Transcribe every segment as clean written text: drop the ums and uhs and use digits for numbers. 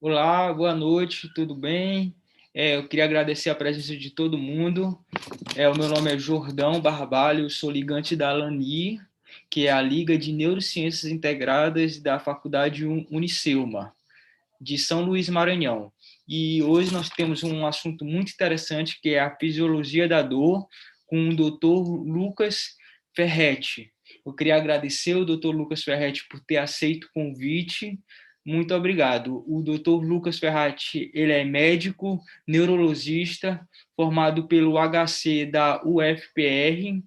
Olá, boa noite, tudo bem? Eu queria agradecer a presença de todo mundo. O meu nome é Jordão Barbalho, sou ligante da LANI, que é a Liga de Neurociências Integradas da Faculdade Unicelma, de São Luís, Maranhão. E hoje nós temos um assunto muito interessante, que é a fisiologia da dor, com o Dr. Lucas Ferretti. Eu queria agradecer ao Dr. Lucas Ferretti por ter aceito o convite. Muito obrigado. O Dr. Lucas Ferretti, ele é médico, neurologista, formado pelo HC da UFPR,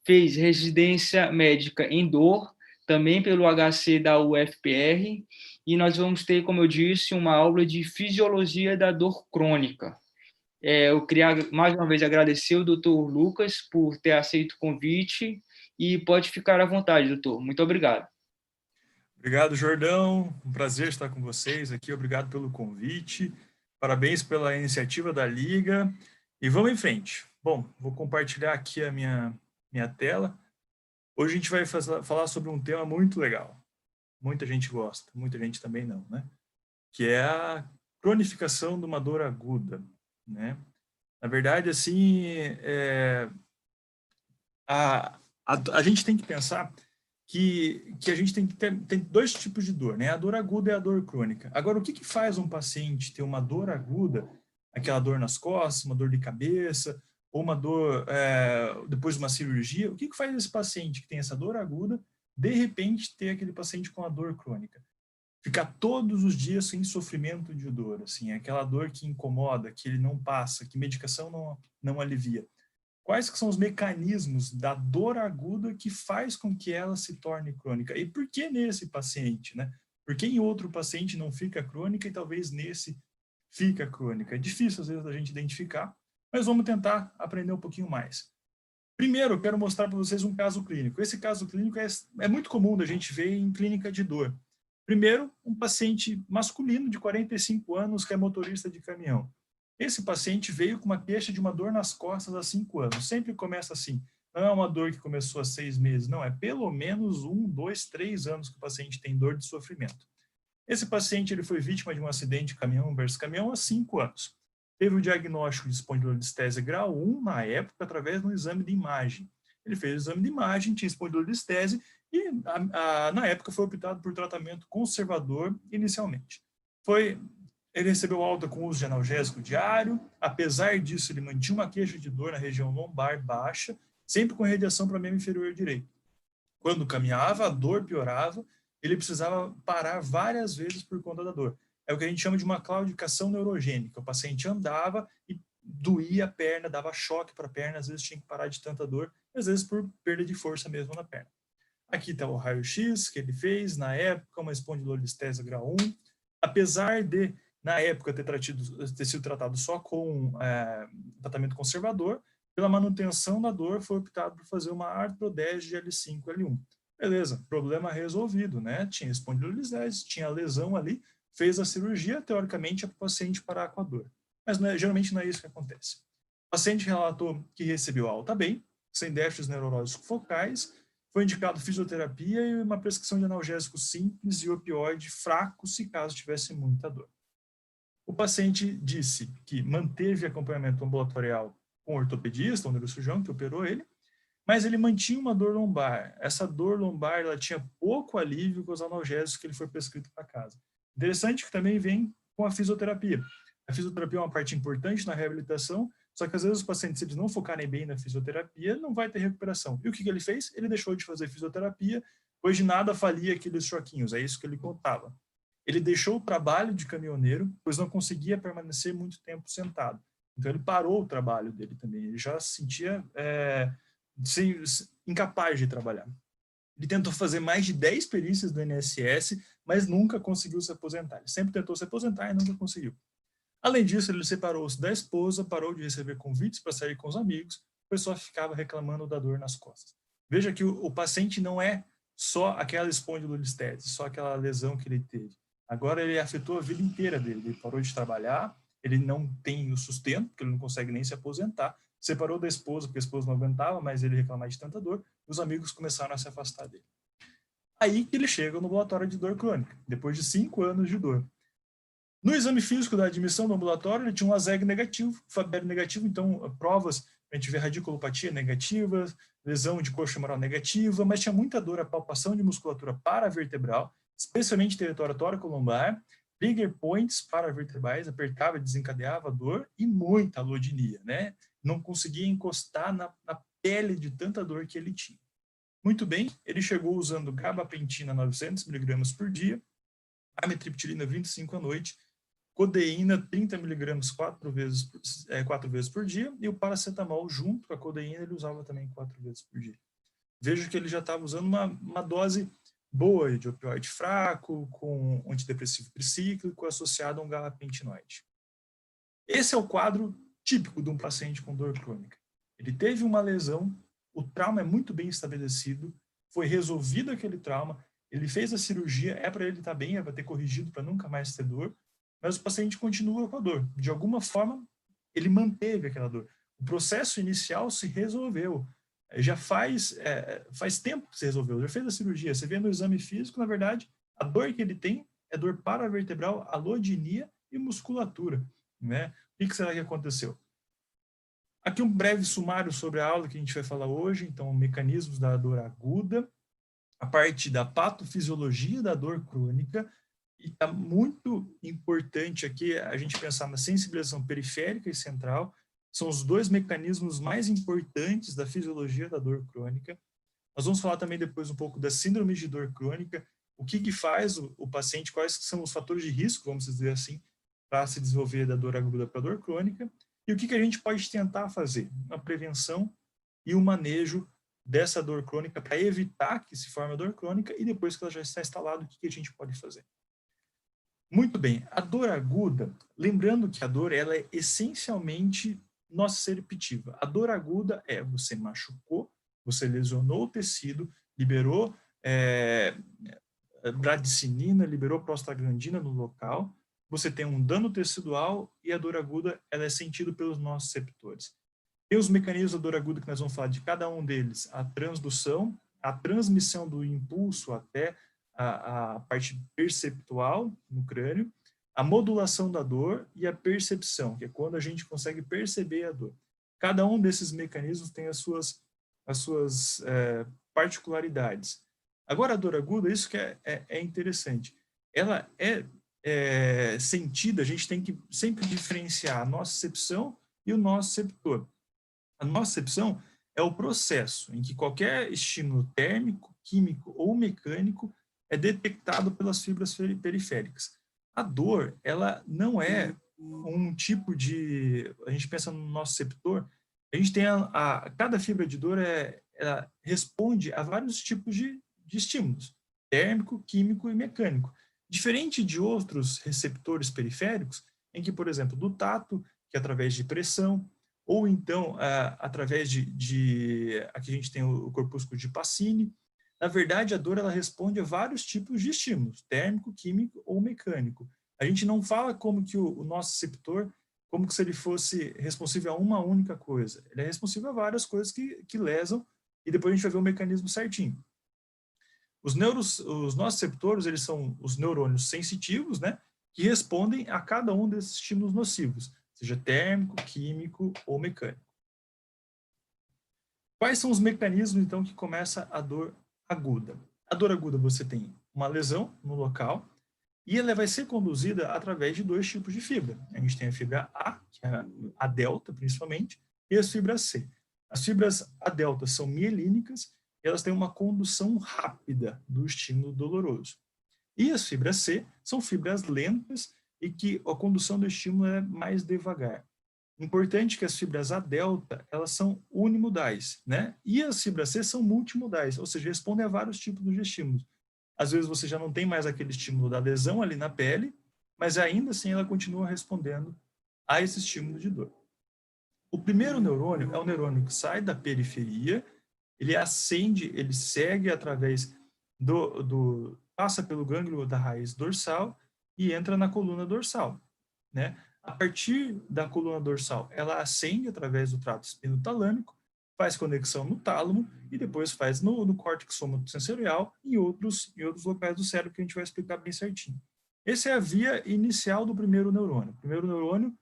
fez residência médica em dor, também pelo HC da UFPR, e nós vamos ter, como eu disse, uma aula de fisiologia da dor crônica. Eu queria mais uma vez agradecer o Dr. Lucas por ter aceito o convite e pode ficar à vontade, doutor. Muito obrigado. Obrigado, Jordão. Um prazer estar com vocês aqui. Obrigado pelo convite. Parabéns pela iniciativa da Liga. E vamos em frente. Bom, vou compartilhar aqui a minha tela. Hoje a gente vai falar sobre um tema muito legal. Muita gente gosta, muita gente também não, né? Que é a cronificação de uma dor aguda, né? Na verdade, assim, a gente tem que pensar que a gente tem dois tipos de dor, né? A dor aguda e a dor crônica. Agora, o que faz um paciente ter uma dor aguda, aquela dor nas costas, uma dor de cabeça, ou uma dor depois de uma cirurgia? O que faz esse paciente que tem essa dor aguda, de repente, ter aquele paciente com a dor crônica? Ficar todos os dias em sofrimento de dor, assim, aquela dor que incomoda, que ele não passa, que medicação não alivia. Quais que são os mecanismos da dor aguda que faz com que ela se torne crônica? E por que nesse paciente, né? Por que em outro paciente não fica crônica e talvez nesse fica crônica? É difícil às vezes a gente identificar, mas vamos tentar aprender um pouquinho mais. Primeiro, eu quero mostrar para vocês um caso clínico. Esse caso clínico é muito comum da gente ver em clínica de dor. Primeiro, um paciente masculino de 45 anos que é motorista de caminhão. Esse paciente veio com uma queixa de uma dor nas costas há 5 anos. Sempre começa assim. Não é uma dor que começou há 6 meses, não. É pelo menos 1, 2, 3 anos que o paciente tem dor de sofrimento. Esse paciente ele foi vítima de um acidente de caminhão versus caminhão há 5 anos. Teve o diagnóstico de espondilolistese grau 1 na época, através de um exame de imagem. Ele fez o exame de imagem, tinha espondilolistese e, na época, foi optado por tratamento conservador inicialmente. Ele recebeu alta com uso de analgésico diário, apesar disso, ele mantinha uma queixa de dor na região lombar baixa, sempre com radiação para o membro inferior direito. Quando caminhava, a dor piorava, ele precisava parar várias vezes por conta da dor. É o que a gente chama de uma claudicação neurogênica. O paciente andava e doía a perna, dava choque para a perna, às vezes tinha que parar de tanta dor, às vezes por perda de força mesmo na perna. Aqui está o raio-x que ele fez, na época, uma espondilolistese grau 1. Apesar de, na época, ter sido tratado só com tratamento conservador, pela manutenção da dor, foi optado por fazer uma artrodese de L5, L1. Beleza, problema resolvido, né? Tinha espondilolistese, tinha lesão ali, fez a cirurgia, teoricamente, é para o paciente parar com a dor. Mas geralmente não é isso que acontece. O paciente relatou que recebeu alta bem, sem déficits neurológicos focais, foi indicado fisioterapia e uma prescrição de analgésico simples e opioide fraco se caso tivesse muita dor. O paciente disse que manteve acompanhamento ambulatorial com o ortopedista, o neurocirurgião que operou ele, mas ele mantinha uma dor lombar. Essa dor lombar ela tinha pouco alívio com os analgésicos que ele foi prescrito para casa. Interessante que também vem com a fisioterapia. A fisioterapia é uma parte importante na reabilitação, só que às vezes os pacientes, se eles não focarem bem na fisioterapia, não vai ter recuperação. E o que ele fez? Ele deixou de fazer fisioterapia, pois de nada falia aqueles choquinhos, é isso que ele contava. Ele deixou o trabalho de caminhoneiro, pois não conseguia permanecer muito tempo sentado. Então ele parou o trabalho dele também, ele já se sentia incapaz de trabalhar. Ele tentou fazer mais de 10 perícias do INSS, mas nunca conseguiu se aposentar. Ele sempre tentou se aposentar e nunca conseguiu. Além disso, ele separou-se da esposa, parou de receber convites para sair com os amigos, pois só ficava reclamando da dor nas costas. Veja que o paciente não é só aquela espondilolistese, só aquela lesão que ele teve. Agora ele afetou a vida inteira dele. Ele parou de trabalhar, ele não tem o sustento, porque ele não consegue nem se aposentar, separou da esposa, porque a esposa não aguentava, mas ele reclamava de tanta dor, e os amigos começaram a se afastar dele. Aí que ele chega no ambulatório de dor crônica, depois de 5 anos de dor. No exame físico da admissão do ambulatório, ele tinha um ASEG negativo, FABER negativo, então provas, a gente vê radiculopatia negativa, lesão de coxa femoral negativa, mas tinha muita dor, a palpação de musculatura paravertebral, especialmente território tóraco-lombar, trigger points paravertebrais, apertava e desencadeava a dor, e muita alodinia, né? Não conseguia encostar na pele de tanta dor que ele tinha. Muito bem, ele chegou usando gabapentina 900 mg por dia, amitriptilina 25 à noite, codeína 30 mg 4 vezes por dia, e o paracetamol junto com a codeína ele usava também 4 vezes por dia. Vejo que ele já estava usando uma dose boa de opioide fraco, com antidepressivo tricíclico, associado a um gabapentinoide. Esse é o quadro típico de um paciente com dor crônica. Ele teve uma lesão, o trauma é muito bem estabelecido, foi resolvido aquele trauma, ele fez a cirurgia, é para ele estar bem, é para ter corrigido para nunca mais ter dor, mas o paciente continua com a dor. De alguma forma, ele manteve aquela dor. O processo inicial se resolveu. Já faz tempo que se resolveu, já fez a cirurgia. Você vê no exame físico, na verdade, a dor que ele tem é dor paravertebral, alodinia e musculatura, né? O que será que aconteceu? Aqui um breve sumário sobre a aula que a gente vai falar hoje. Então, mecanismos da dor aguda, a parte da patofisiologia da dor crônica, e está muito importante aqui a gente pensar na sensibilização periférica e central, são os dois mecanismos mais importantes da fisiologia da dor crônica. Nós vamos falar também depois um pouco da síndrome de dor crônica, o que faz o paciente, quais são os fatores de risco, vamos dizer assim, para se desenvolver da dor aguda para a dor crônica, e o que a gente pode tentar fazer, a prevenção e o manejo dessa dor crônica para evitar que se forme a dor crônica, e depois que ela já está instalada, o que a gente pode fazer. Muito bem, a dor aguda, lembrando que a dor ela é essencialmente nociceptiva. A dor aguda é você machucou, você lesionou o tecido, liberou bradicinina, liberou prostaglandina no local, você tem um dano tecidual e a dor aguda ela é sentida pelos nociceptores. Tem os mecanismos da dor aguda que nós vamos falar de cada um deles, a transdução, a transmissão do impulso até a parte perceptual no crânio, a modulação da dor e a percepção, que é quando a gente consegue perceber a dor. Cada um desses mecanismos tem as suas particularidades. Agora, a dor aguda, isso que é interessante, ela é sentida, a gente tem que sempre diferenciar a nocicepção e o nociceptor. A nocicepção é o processo em que qualquer estímulo térmico, químico ou mecânico é detectado pelas fibras periféricas. A dor, ela não é um tipo de... A gente pensa no nociceptor, a gente tem cada fibra de dor ela responde a vários tipos de estímulos, térmico, químico e mecânico. Diferente de outros receptores periféricos, em que, por exemplo, do tato, que é através de pressão, ou então através aqui a gente tem o corpúsculo de Pacini. Na verdade, a dor ela responde a vários tipos de estímulos, térmico, químico ou mecânico. A gente não fala como que o nosso receptor, como que se ele fosse responsível a uma única coisa. Ele é responsível a várias coisas que lesam, e depois a gente vai ver o mecanismo certinho. Os nociceptores, eles são os neurônios sensitivos, né, que respondem a cada um desses estímulos nocivos, seja térmico, químico ou mecânico. Quais são os mecanismos, então, que começa a dor aguda? A dor aguda você tem uma lesão no local e ela vai ser conduzida através de dois tipos de fibra. A gente tem a fibra A, que é a delta, principalmente, e as fibras C. As fibras A delta são mielínicas e elas têm uma condução rápida do estímulo doloroso. E as fibras C são fibras lentas e que a condução do estímulo é mais devagar. Importante que as fibras A delta, elas são unimodais, né? E as fibras C são multimodais, ou seja, respondem a vários tipos de estímulos. Às vezes você já não tem mais aquele estímulo da lesão ali na pele, mas ainda assim ela continua respondendo a esse estímulo de dor. O primeiro neurônio é o neurônio que sai da periferia, ele ascende, ele segue através passa pelo gânglio da raiz dorsal e entra na coluna dorsal, né? A partir da coluna dorsal, ela ascende através do trato espinotalâmico, faz conexão no tálamo e depois faz no córtex somatosensorial e em outros locais do cérebro que a gente vai explicar bem certinho. Essa é a via inicial do primeiro neurônio. O primeiro neurônio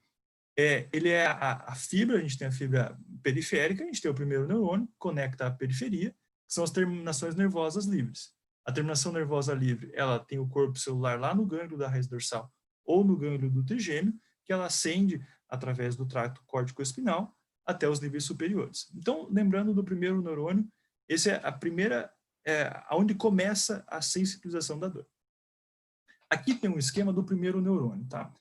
ele é a fibra, a gente tem a fibra periférica, a gente tem o primeiro neurônio, conecta a periferia, que são as terminações nervosas livres. A terminação nervosa livre, ela tem o corpo celular lá no gânglio da raiz dorsal ou no gânglio do trigêmeo, que ela ascende através do trato córtico-espinal até os níveis superiores. Então, lembrando do primeiro neurônio, esse é a primeira, onde começa a sensibilização da dor. Aqui tem um esquema do primeiro neurônio, tá?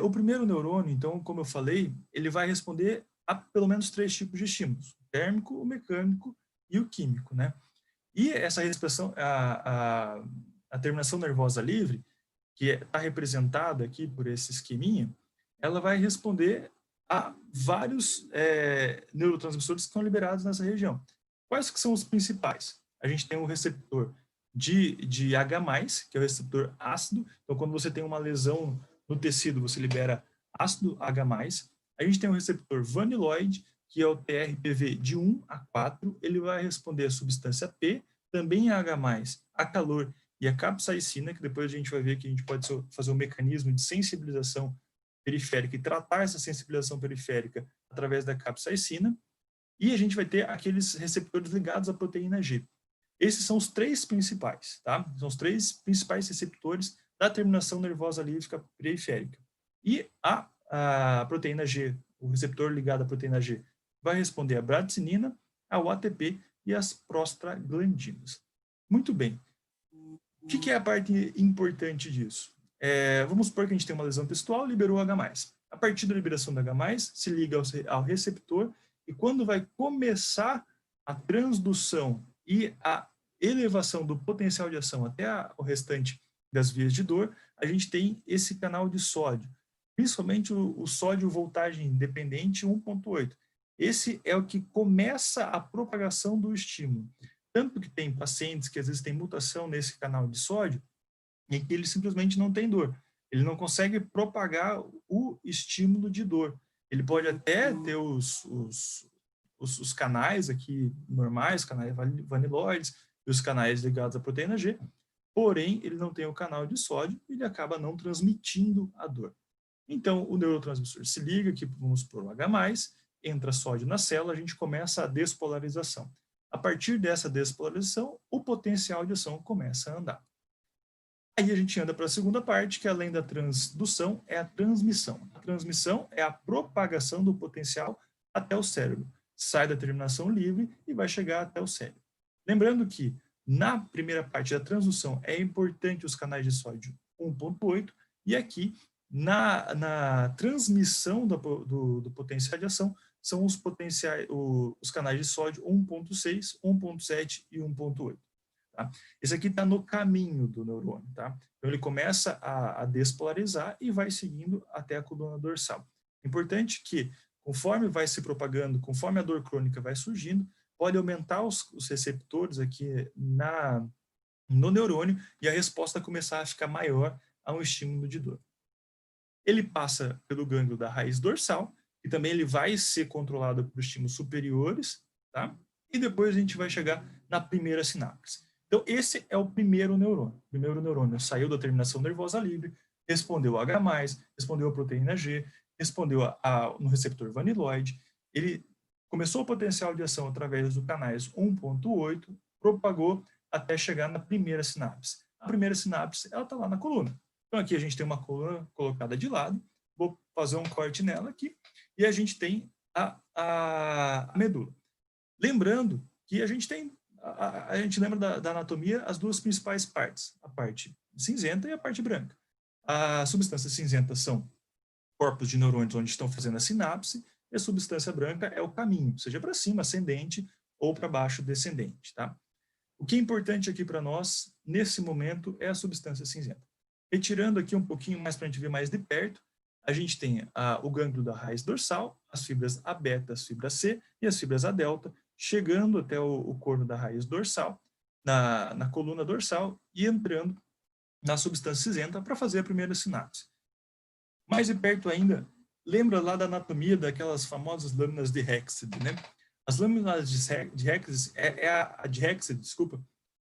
O primeiro neurônio, então, como eu falei, ele vai responder a pelo menos 3 tipos de estímulos: o térmico, o mecânico e o químico, né? E essa expressão, a terminação nervosa livre, que está representada aqui por esse esqueminha, ela vai responder a vários neurotransmissores que estão liberados nessa região. Quais que são os principais? A gente tem o receptor de H+, que é o receptor ácido. Então, quando você tem uma lesão no tecido, você libera ácido H+. A gente tem o receptor vaniloide, que é o TRPV de 1 a 4. Ele vai responder a substância P, também a H+, a calor e a capsaicina, que depois a gente vai ver que a gente pode fazer um mecanismo de sensibilização periférica e tratar essa sensibilização periférica através da capsaicina. E a gente vai ter aqueles receptores ligados à proteína G. Esses são os 3 principais, tá? São os 3 principais receptores da terminação nervosa límbica periférica. E a proteína G, o receptor ligado à proteína G, vai responder à bradicinina, ao ATP e às prostaglandinas. Muito bem. O que é a parte importante disso? Vamos supor que a gente tem uma lesão textual, liberou H+. A partir da liberação da H+, se liga ao receptor, e quando vai começar a transdução e a elevação do potencial de ação até o restante das vias de dor, a gente tem esse canal de sódio, principalmente o sódio voltagem dependente 1.8. Esse é o que começa a propagação do estímulo. Tanto que tem pacientes que às vezes têm mutação nesse canal de sódio e que ele simplesmente não tem dor. Ele não consegue propagar o estímulo de dor. Ele pode até ter os canais aqui normais, canais vaniloides e os canais ligados à proteína G, porém ele não tem o canal de sódio e ele acaba não transmitindo a dor. Então o neurotransmissor se liga aqui, vamos por o H+, entra sódio na célula, a gente começa a despolarização. A partir dessa despolarização, o potencial de ação começa a andar. Aí a gente anda para a segunda parte, que além da transdução, é a transmissão. A transmissão é a propagação do potencial até o cérebro. Sai da terminação livre e vai chegar até o cérebro. Lembrando que na primeira parte da transdução é importante os canais de sódio 1.8 e aqui na transmissão do potencial de ação são os canais de sódio 1.6, 1.7 e 1.8. Tá? Esse aqui está no caminho do neurônio. Tá? Então, ele começa a despolarizar e vai seguindo até a coluna dorsal. Importante que, conforme vai se propagando, conforme a dor crônica vai surgindo, pode aumentar os receptores aqui no neurônio e a resposta começar a ficar maior a um estímulo de dor. Ele passa pelo gânglio da raiz dorsal, e também ele vai ser controlado por estímulos superiores, tá? E depois a gente vai chegar na primeira sinapse. Então, esse é o primeiro neurônio. O primeiro neurônio saiu da terminação nervosa livre, respondeu a H+, respondeu a proteína G, respondeu no receptor vaniloide, ele começou o potencial de ação através dos canais 1.8, propagou até chegar na primeira sinapse. A primeira sinapse, ela está lá na coluna. Então, aqui a gente tem uma coluna colocada de lado, vou fazer um corte nela aqui, e a gente tem a medula. Lembrando que a gente tem, a gente lembra da anatomia, as duas principais partes, a parte cinzenta e a parte branca. As substâncias cinzentas são corpos de neurônios onde estão fazendo a sinapse, e a substância branca é o caminho, seja para cima, ascendente, ou para baixo, descendente. Tá? O que é importante aqui para nós, nesse momento, é a substância cinzenta. Retirando aqui um pouquinho mais para a gente ver mais de perto, a gente tem o gânglio da raiz dorsal, as fibras A beta, as fibras C e as fibras A delta, chegando até o corno da raiz dorsal, na coluna dorsal e entrando na substância cinzenta para fazer a primeira sinapse. Mais de perto ainda, lembra lá da anatomia daquelas famosas lâminas de Hexed, né? As lâminas de Hexed, de Hexed, desculpa,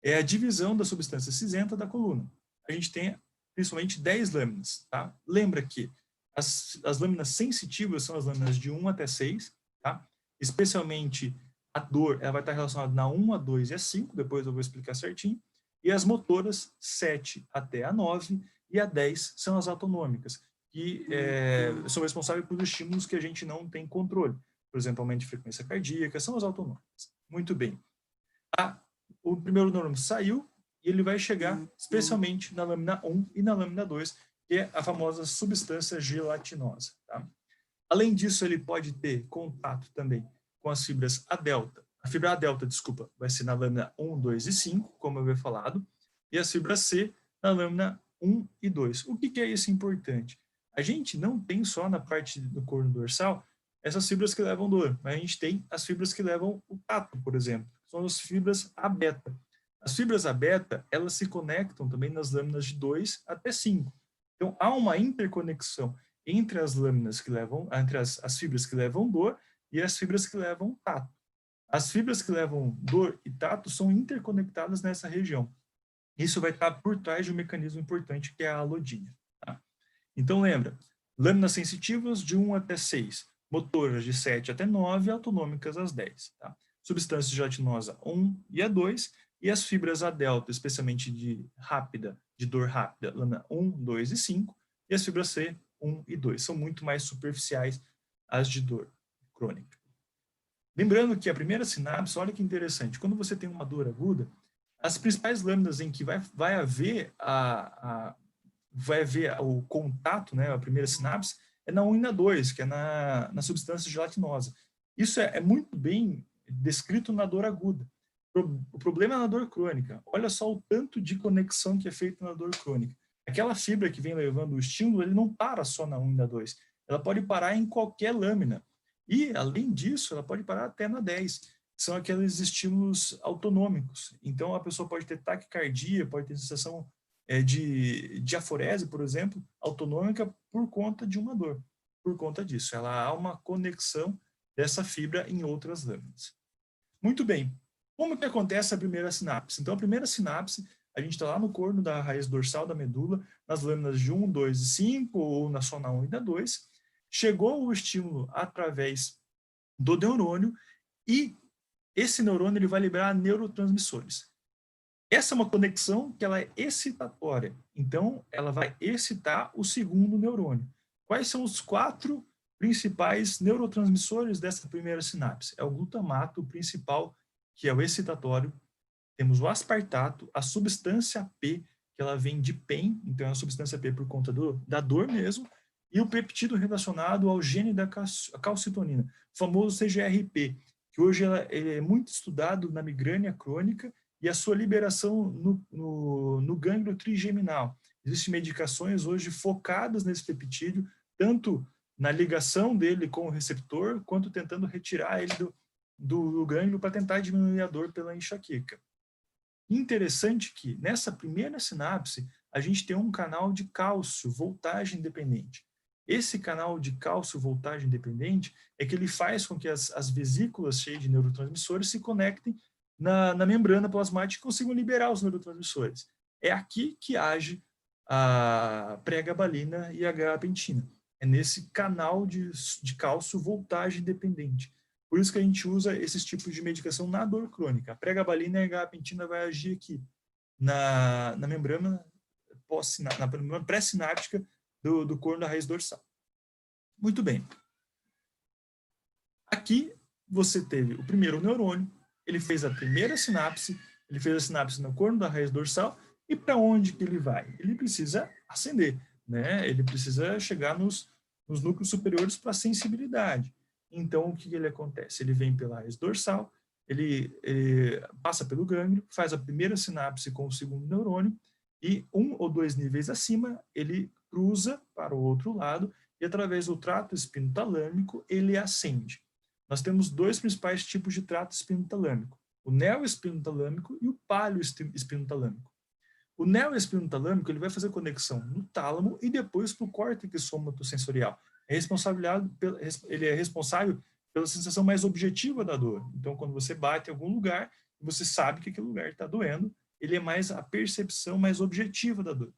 é a divisão da substância cinzenta da coluna. A gente tem principalmente 10 lâminas, tá? Lembra que as lâminas sensitivas são as lâminas de 1 até 6, tá? Especialmente a dor, ela vai estar relacionada na 1, a 2 e a 5, depois eu vou explicar certinho. E as motoras, 7 até a 9, e a 10 são as autonômicas, que são responsáveis pelos estímulos que a gente não tem controle. Por exemplo, aumento de frequência cardíaca, são as autonômicas. Muito bem. O primeiro neurônio saiu e ele vai chegar especialmente na lâmina 1 e na lâmina 2, que é a famosa substância gelatinosa. Tá? Além disso, ele pode ter contato também com as fibras A delta. A fibra A delta, desculpa, vai ser na lâmina 1, 2 e 5, como eu havia falado, e as fibras C na lâmina 1 e 2. O que é isso importante? A gente não tem só na parte do corno dorsal essas fibras que levam dor, mas a gente tem as fibras que levam o tato, por exemplo, são as fibras A beta. As fibras A beta, elas se conectam também nas lâminas de 2 até 5. Então, há uma interconexão entre as lâminas que levam, entre as fibras que levam dor e as fibras que levam tato. As fibras que levam dor e tato são interconectadas nessa região. Isso vai estar por trás de um mecanismo importante que é a alodínia. Tá? Então, lembra, lâminas sensitivas de 1 até 6, motoras de 7 até 9, autonômicas às 10. Tá? Substância gelatinosa 1 e a 2, e as fibras A delta, especialmente de dor rápida, lâmina 1, 2 e 5, e as fibras C, 1 e 2. São muito mais superficiais as de dor crônica. Lembrando que a primeira sinapse, olha que interessante, quando você tem uma dor aguda, as principais lâminas em que vai haver o contato, né, a primeira sinapse, é na 1 e na 2, que é na substância gelatinosa. Isso é muito bem descrito na dor aguda. O problema é na dor crônica. Olha só o tanto de conexão que é feito na dor crônica. Aquela fibra que vem levando o estímulo, ele não para só na 1 e na 2. Ela pode parar em qualquer lâmina. E, além disso, ela pode parar até na 10. São aqueles estímulos autonômicos. Então, a pessoa pode ter taquicardia, pode ter sensação de diaforese, por exemplo, autonômica por conta de uma dor. Por conta disso, ela há uma conexão dessa fibra em outras lâminas. Muito bem. Como que acontece a primeira sinapse? Então, a primeira sinapse, a gente está lá no corno da raiz dorsal da medula, nas lâminas de 1, 2 e 5, ou na só na 1 e na 2. Chegou o estímulo através do neurônio e esse neurônio ele vai liberar neurotransmissores. Essa é uma conexão que ela é excitatória. Então, ela vai excitar o segundo neurônio. Quais são os 4 principais neurotransmissores dessa primeira sinapse? É o glutamato, o principal, que é o excitatório. Temos o aspartato, a substância P, que ela vem de PEN, então é a substância P por conta da dor mesmo, e o peptídeo relacionado ao gene da calcitonina, o famoso CGRP, que hoje ele é muito estudado na migrânia crônica e a sua liberação no gânglio trigeminal. Existem medicações hoje focadas nesse peptídeo, tanto na ligação dele com o receptor, quanto tentando retirar ele do gânglio para tentar diminuir a dor pela enxaqueca. Interessante que, nessa primeira sinapse, a gente tem um canal de cálcio, voltagem dependente. Esse canal de cálcio, voltagem dependente, é que ele faz com que as vesículas cheias de neurotransmissores se conectem na membrana plasmática e consigam liberar os neurotransmissores. É aqui que age a pregabalina e a gabapentina. É nesse canal de cálcio, voltagem dependente. Por isso que a gente usa esses tipos de medicação na dor crônica. A pregabalina e a gabapentina vai agir aqui, na membrana pré-sináptica do corno da raiz dorsal. Muito bem. Aqui você teve o primeiro neurônio, ele fez a primeira sinapse, ele fez a sinapse no corno da raiz dorsal, e para onde que ele vai? Ele precisa ascender, né? Ele precisa chegar nos núcleos superiores para sensibilidade. Então, o que ele acontece? Ele vem pela raiz dorsal, ele passa pelo gânglio, faz a primeira sinapse com o segundo neurônio, e 1 ou 2 níveis acima, ele cruza para o outro lado, e através do trato espinotalâmico, ele ascende. Nós temos 2 principais tipos de trato espinotalâmico, o neoespinotalâmico e o paleoespinotalâmico. O neoespinotalâmico ele vai fazer conexão no tálamo e depois para o córtex somatosensorial. Ele é responsável pela sensação mais objetiva da dor. Então, quando você bate em algum lugar, você sabe que aquele lugar está doendo, ele é mais a percepção mais objetiva da dor.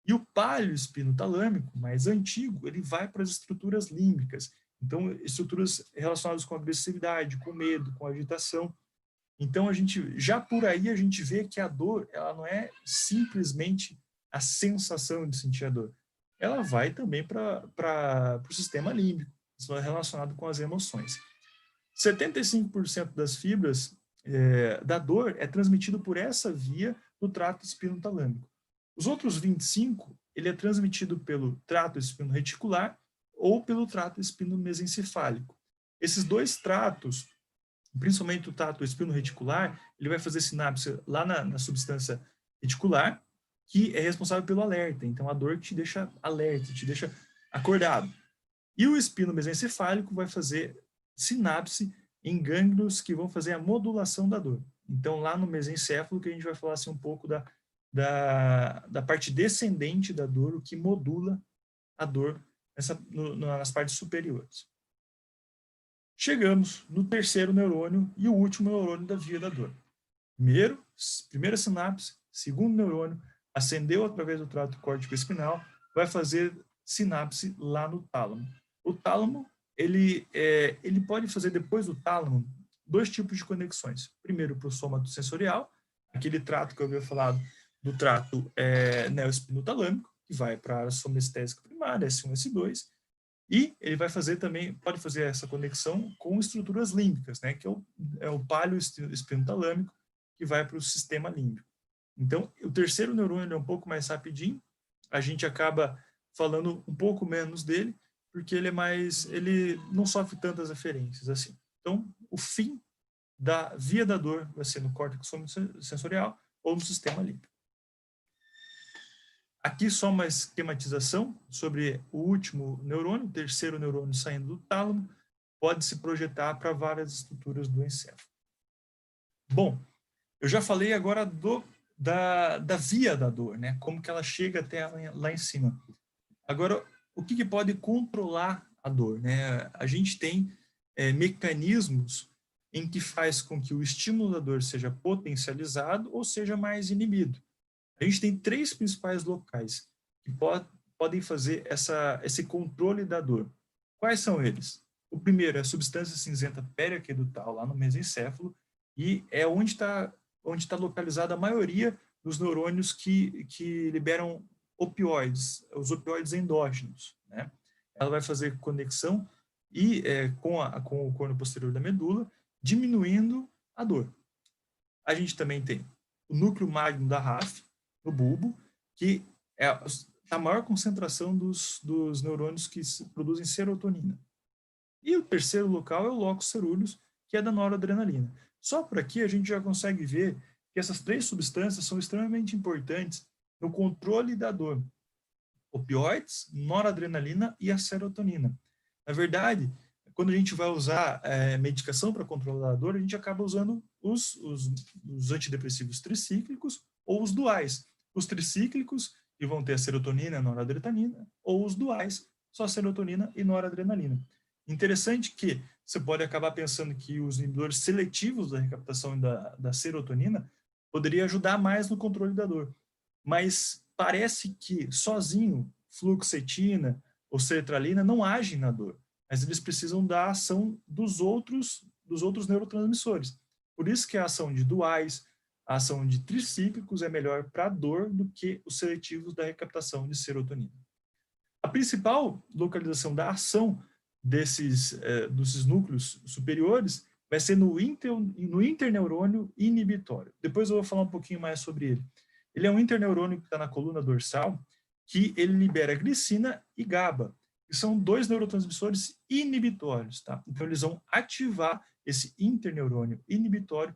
E o palio espinotalâmico, mais antigo, ele vai para as estruturas límbicas. Então, estruturas relacionadas com agressividade, com medo, com agitação. Então, já por aí, a gente vê que a dor, ela não é simplesmente a sensação de sentir a dor. Ela vai também para o sistema límbico, relacionado com as emoções. 75% das fibras da dor é transmitido por essa via do trato espinotalâmico. Os outros 25%, ele é transmitido pelo trato espino-reticular ou pelo trato espino-mesencefálico. Esses dois tratos, principalmente o trato espino-reticular, ele vai fazer sinapse lá na substância reticular, que é responsável pelo alerta. Então, a dor te deixa alerta, te deixa acordado. E o espino-mesencefálico vai fazer sinapse em gânglios que vão fazer a modulação da dor. Então, lá no mesencéfalo, que a gente vai falar assim, um pouco da parte descendente da dor, o que modula a dor nas partes superiores. Chegamos no terceiro neurônio e o último neurônio da via da dor. Primeira sinapse, segundo neurônio, ascendeu através do trato córtico-espinal, vai fazer sinapse lá no tálamo. O tálamo, ele pode fazer depois do tálamo dois tipos de conexões. Primeiro, para o sômato sensorial, aquele trato que eu havia falado do trato neoespinotalâmico, que vai para a área somestésica primária, S1, S2, e ele vai fazer também, pode fazer essa conexão com estruturas límbicas, né, que é o palio espinotalâmico, que vai para o sistema límbico. Então, o terceiro neurônio é um pouco mais rapidinho, a gente acaba falando um pouco menos dele, porque ele não sofre tantas referências assim. Então, o fim da via da dor vai ser no córtex sensorial ou no sistema límbico. Aqui só uma esquematização sobre o último neurônio, o terceiro neurônio saindo do tálamo, pode se projetar para várias estruturas do encéfalo. Bom, eu já falei agora da via da dor, né? Como que ela chega até lá em cima. Agora, o que pode controlar a dor, né? A gente tem mecanismos em que faz com que o estímulo da dor seja potencializado ou seja mais inibido. A gente tem três principais locais que podem fazer esse controle da dor. Quais são eles? O primeiro é a substância cinzenta periaquedutal, lá no mesencéfalo, e é onde está localizada a maioria dos neurônios que liberam opioides, os opioides endógenos, né? Ela vai fazer conexão com o corno posterior da medula, diminuindo a dor. A gente também tem o núcleo magno da RAF, no bulbo, que é a maior concentração dos neurônios que produzem serotonina. E o terceiro local é o locus coeruleus, que é da noradrenalina. Só por aqui a gente já consegue ver que essas três substâncias são extremamente importantes no controle da dor. Opioides, noradrenalina e a serotonina. Na verdade, quando a gente vai usar medicação para controlar a dor, a gente acaba usando os antidepressivos tricíclicos ou os duais. Os tricíclicos, que vão ter a serotonina e a noradrenalina, ou os duais, só a serotonina e noradrenalina. Interessante que você pode acabar pensando que os inibidores seletivos da recaptação da serotonina poderia ajudar mais no controle da dor. Mas parece que sozinho, fluoxetina ou sertralina não agem na dor, mas eles precisam da ação dos outros neurotransmissores. Por isso que a ação de duais, a ação de tricíclicos é melhor para a dor do que os seletivos da recaptação de serotonina. A principal localização da ação desses núcleos superiores vai ser no interneurônio inibitório. Depois eu vou falar um pouquinho mais sobre ele. Ele é um interneurônio que está na coluna dorsal, que ele libera glicina e GABA, que são dois neurotransmissores inibitórios, tá? Então eles vão ativar esse interneurônio inibitório,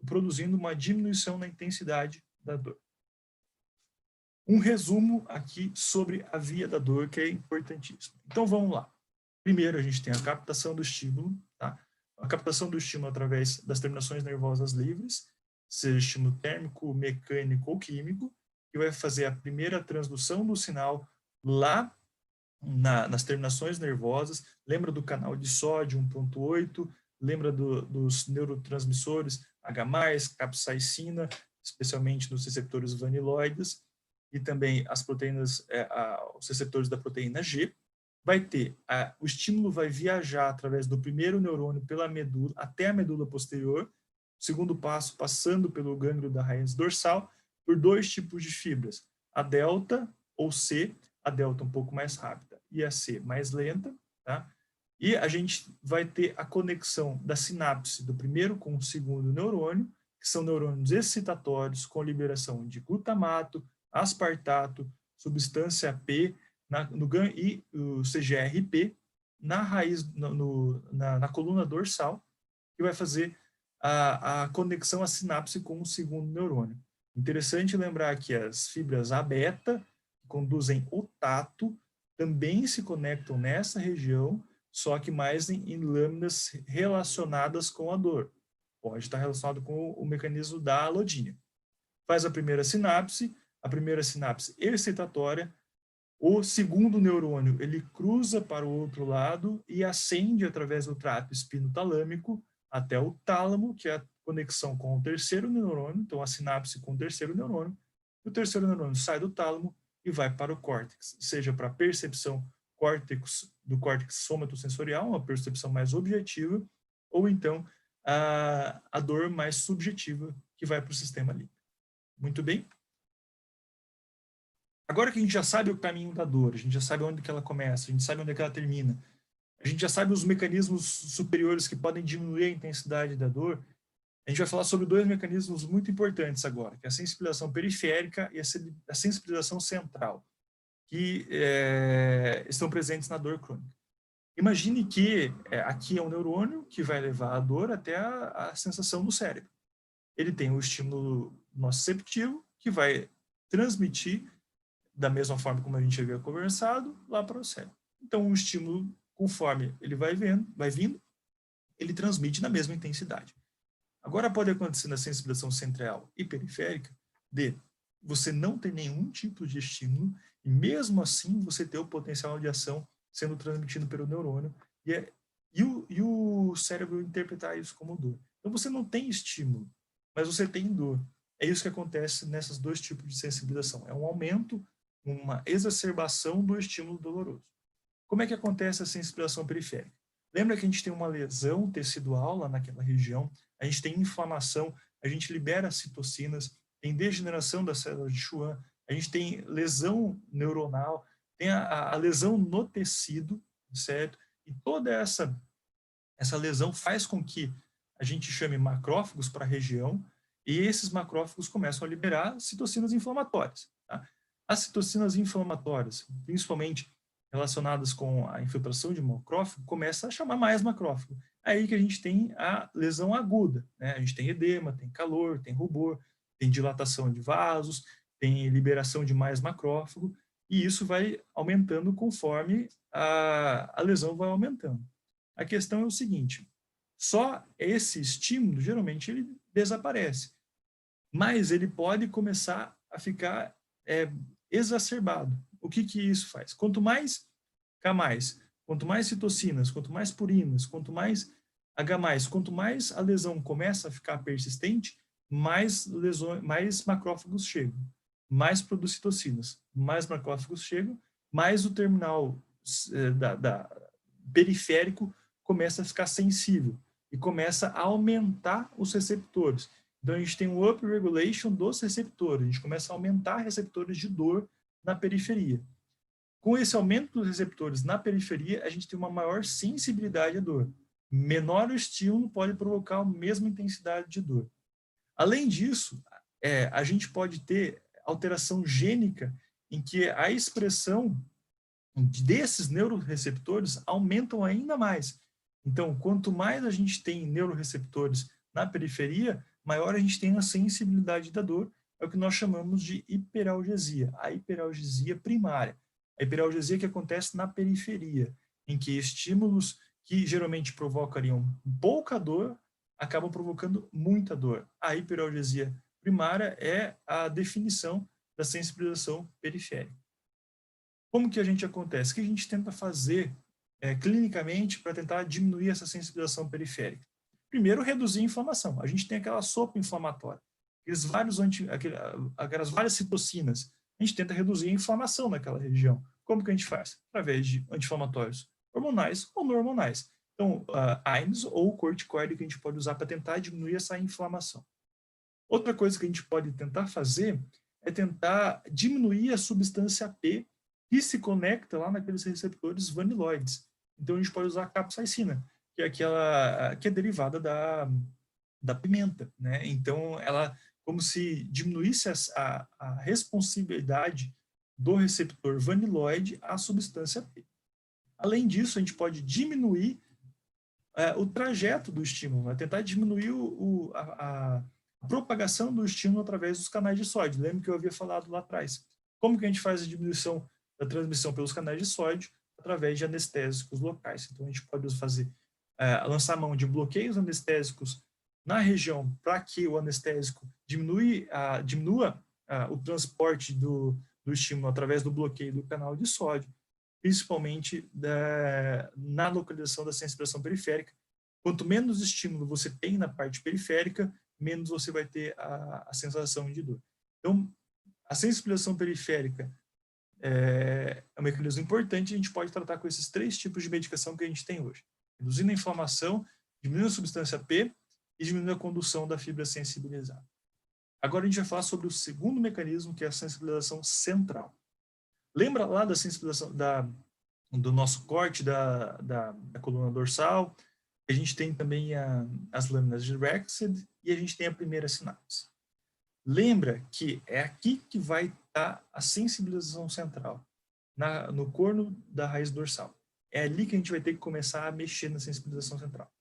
produzindo uma diminuição na intensidade da dor. Um resumo aqui sobre a via da dor, que é importantíssimo. Então vamos lá. Primeiro a gente tem a captação do estímulo, tá? A captação do estímulo através das terminações nervosas livres, seja estímulo térmico, mecânico ou químico, que vai fazer a primeira transdução do sinal lá nas terminações nervosas. Lembra do canal de sódio 1.8, lembra dos neurotransmissores H+, capsaicina, especialmente nos receptores vaniloides. e também as proteínas, os receptores da proteína G. Vai ter, o estímulo vai viajar através do primeiro neurônio pela medula, até a medula posterior, segundo passo passando pelo gânglio da raiz dorsal, por 2 tipos de fibras, a delta ou C, a delta um pouco mais rápida e a C mais lenta, tá? E a gente vai ter a conexão da sinapse do primeiro com o segundo neurônio, que são neurônios excitatórios com liberação de glutamato, aspartato, substância P e o CGRP na raiz, na coluna dorsal, que vai fazer a conexão à sinapse com o segundo neurônio. Interessante lembrar que as fibras A-beta, que conduzem o tato, também se conectam nessa região, só que mais em lâminas relacionadas com a dor. Pode estar relacionado com o mecanismo da alodínia. Faz a primeira sinapse excitatória, o segundo neurônio ele cruza para o outro lado e ascende através do trato espinotalâmico até o tálamo, que é a conexão com o terceiro neurônio, então a sinapse com o terceiro neurônio. O terceiro neurônio sai do tálamo e vai para o córtex, seja para a percepção do córtex somatosensorial, uma percepção mais objetiva, ou então a dor mais subjetiva, que vai para o sistema límbico. Muito bem? Agora que a gente já sabe o caminho da dor, a gente já sabe onde que ela começa, a gente sabe onde é que ela termina, a gente já sabe os mecanismos superiores que podem diminuir a intensidade da dor, a gente vai falar sobre 2 mecanismos muito importantes agora, que é a sensibilização periférica e a sensibilização central, que estão presentes na dor crônica. Imagine que aqui é um neurônio que vai levar a dor até a sensação no cérebro. Ele tem o estímulo nociceptivo, que vai transmitir da mesma forma como a gente havia conversado, lá para o cérebro. Então, o estímulo, conforme ele vai vindo, ele transmite na mesma intensidade. Agora, pode acontecer na sensibilização central e periférica de você não ter nenhum tipo de estímulo e, mesmo assim, você ter o potencial de ação sendo transmitido pelo neurônio e o cérebro interpretar isso como dor. Então, você não tem estímulo, mas você tem dor. É isso que acontece nesses 2 tipos de sensibilização. É um aumento, uma exacerbação do estímulo doloroso. Como é que acontece a sensibilização periférica? Lembra que a gente tem uma lesão tecidual lá naquela região, a gente tem inflamação, a gente libera citocinas, tem degeneração das células de Schwann, a gente tem lesão neuronal, tem a lesão no tecido, certo? E toda essa lesão faz com que a gente chame macrófagos para a região e esses macrófagos começam a liberar citocinas inflamatórias. Tá? As citocinas inflamatórias, principalmente relacionadas com a infiltração de macrófago, começa a chamar mais macrófago. Aí que a gente tem a lesão aguda, né? A gente tem edema, tem calor, tem rubor, tem dilatação de vasos, tem liberação de mais macrófago, e isso vai aumentando conforme a lesão vai aumentando. A questão é o seguinte, só esse estímulo, geralmente, ele desaparece, mas ele pode começar a ficar exacerbado. O que isso faz? Quanto mais K+, quanto mais citocinas, quanto mais purinas, quanto mais H+, quanto mais a lesão começa a ficar persistente, mais macrófagos chegam, mais produz citocinas, mais macrófagos chegam, mais o terminal periférico começa a ficar sensível e começa a aumentar os receptores. Então, a gente tem um upregulation dos receptores, a gente começa a aumentar receptores de dor na periferia. Com esse aumento dos receptores na periferia, a gente tem uma maior sensibilidade à dor. Menor o estímulo pode provocar a mesma intensidade de dor. Além disso, a gente pode ter alteração gênica em que a expressão desses neuroreceptores aumentam ainda mais. Então, quanto mais a gente tem neuroreceptores na periferia, maior a gente tem a sensibilidade da dor, é o que nós chamamos de hiperalgesia, a hiperalgesia primária. A hiperalgesia que acontece na periferia, em que estímulos que geralmente provocariam pouca dor acabam provocando muita dor. A hiperalgesia primária é a definição da sensibilização periférica. Como que a gente acontece? O que a gente tenta fazer clinicamente para tentar diminuir essa sensibilização periférica? Primeiro, reduzir a inflamação. A gente tem aquela sopa inflamatória, aquelas várias citocinas, a gente tenta reduzir a inflamação naquela região. Como que a gente faz? Através de anti-inflamatórios hormonais ou não hormonais. Então, AINES ou corticoide que a gente pode usar para tentar diminuir essa inflamação. Outra coisa que a gente pode tentar fazer é tentar diminuir a substância P que se conecta lá naqueles receptores vaniloides. Então, a gente pode usar a capsaicina, que é aquela que é derivada da pimenta, né? Então, ela como se diminuísse a responsividade do receptor vaniloide à substância P. Além disso, a gente pode diminuir o trajeto do estímulo, né? Tentar diminuir a propagação do estímulo através dos canais de sódio. Lembra que eu havia falado lá atrás. Como que a gente faz a diminuição da transmissão pelos canais de sódio? Através de anestésicos locais. Então, a gente pode fazer, lançar mão de bloqueios anestésicos na região para que o anestésico diminua o transporte do estímulo através do bloqueio do canal de sódio, principalmente na localização da sensibilização periférica. Quanto menos estímulo você tem na parte periférica, menos você vai ter a sensação de dor. Então, a sensibilização periférica é um mecanismo importante, a gente pode tratar com esses 3 tipos de medicação que a gente tem hoje. Reduzindo a inflamação, diminuindo a substância P e diminuindo a condução da fibra sensibilizada. Agora a gente vai falar sobre o segundo mecanismo, que é a sensibilização central. Lembra lá da sensibilização do nosso corte da coluna dorsal? A gente tem também as lâminas de Rexed e a gente tem a primeira sinapse. Lembra que é aqui que vai estar a sensibilização central, no corno da raiz dorsal. É ali que a gente vai ter que começar a mexer na sensibilização central.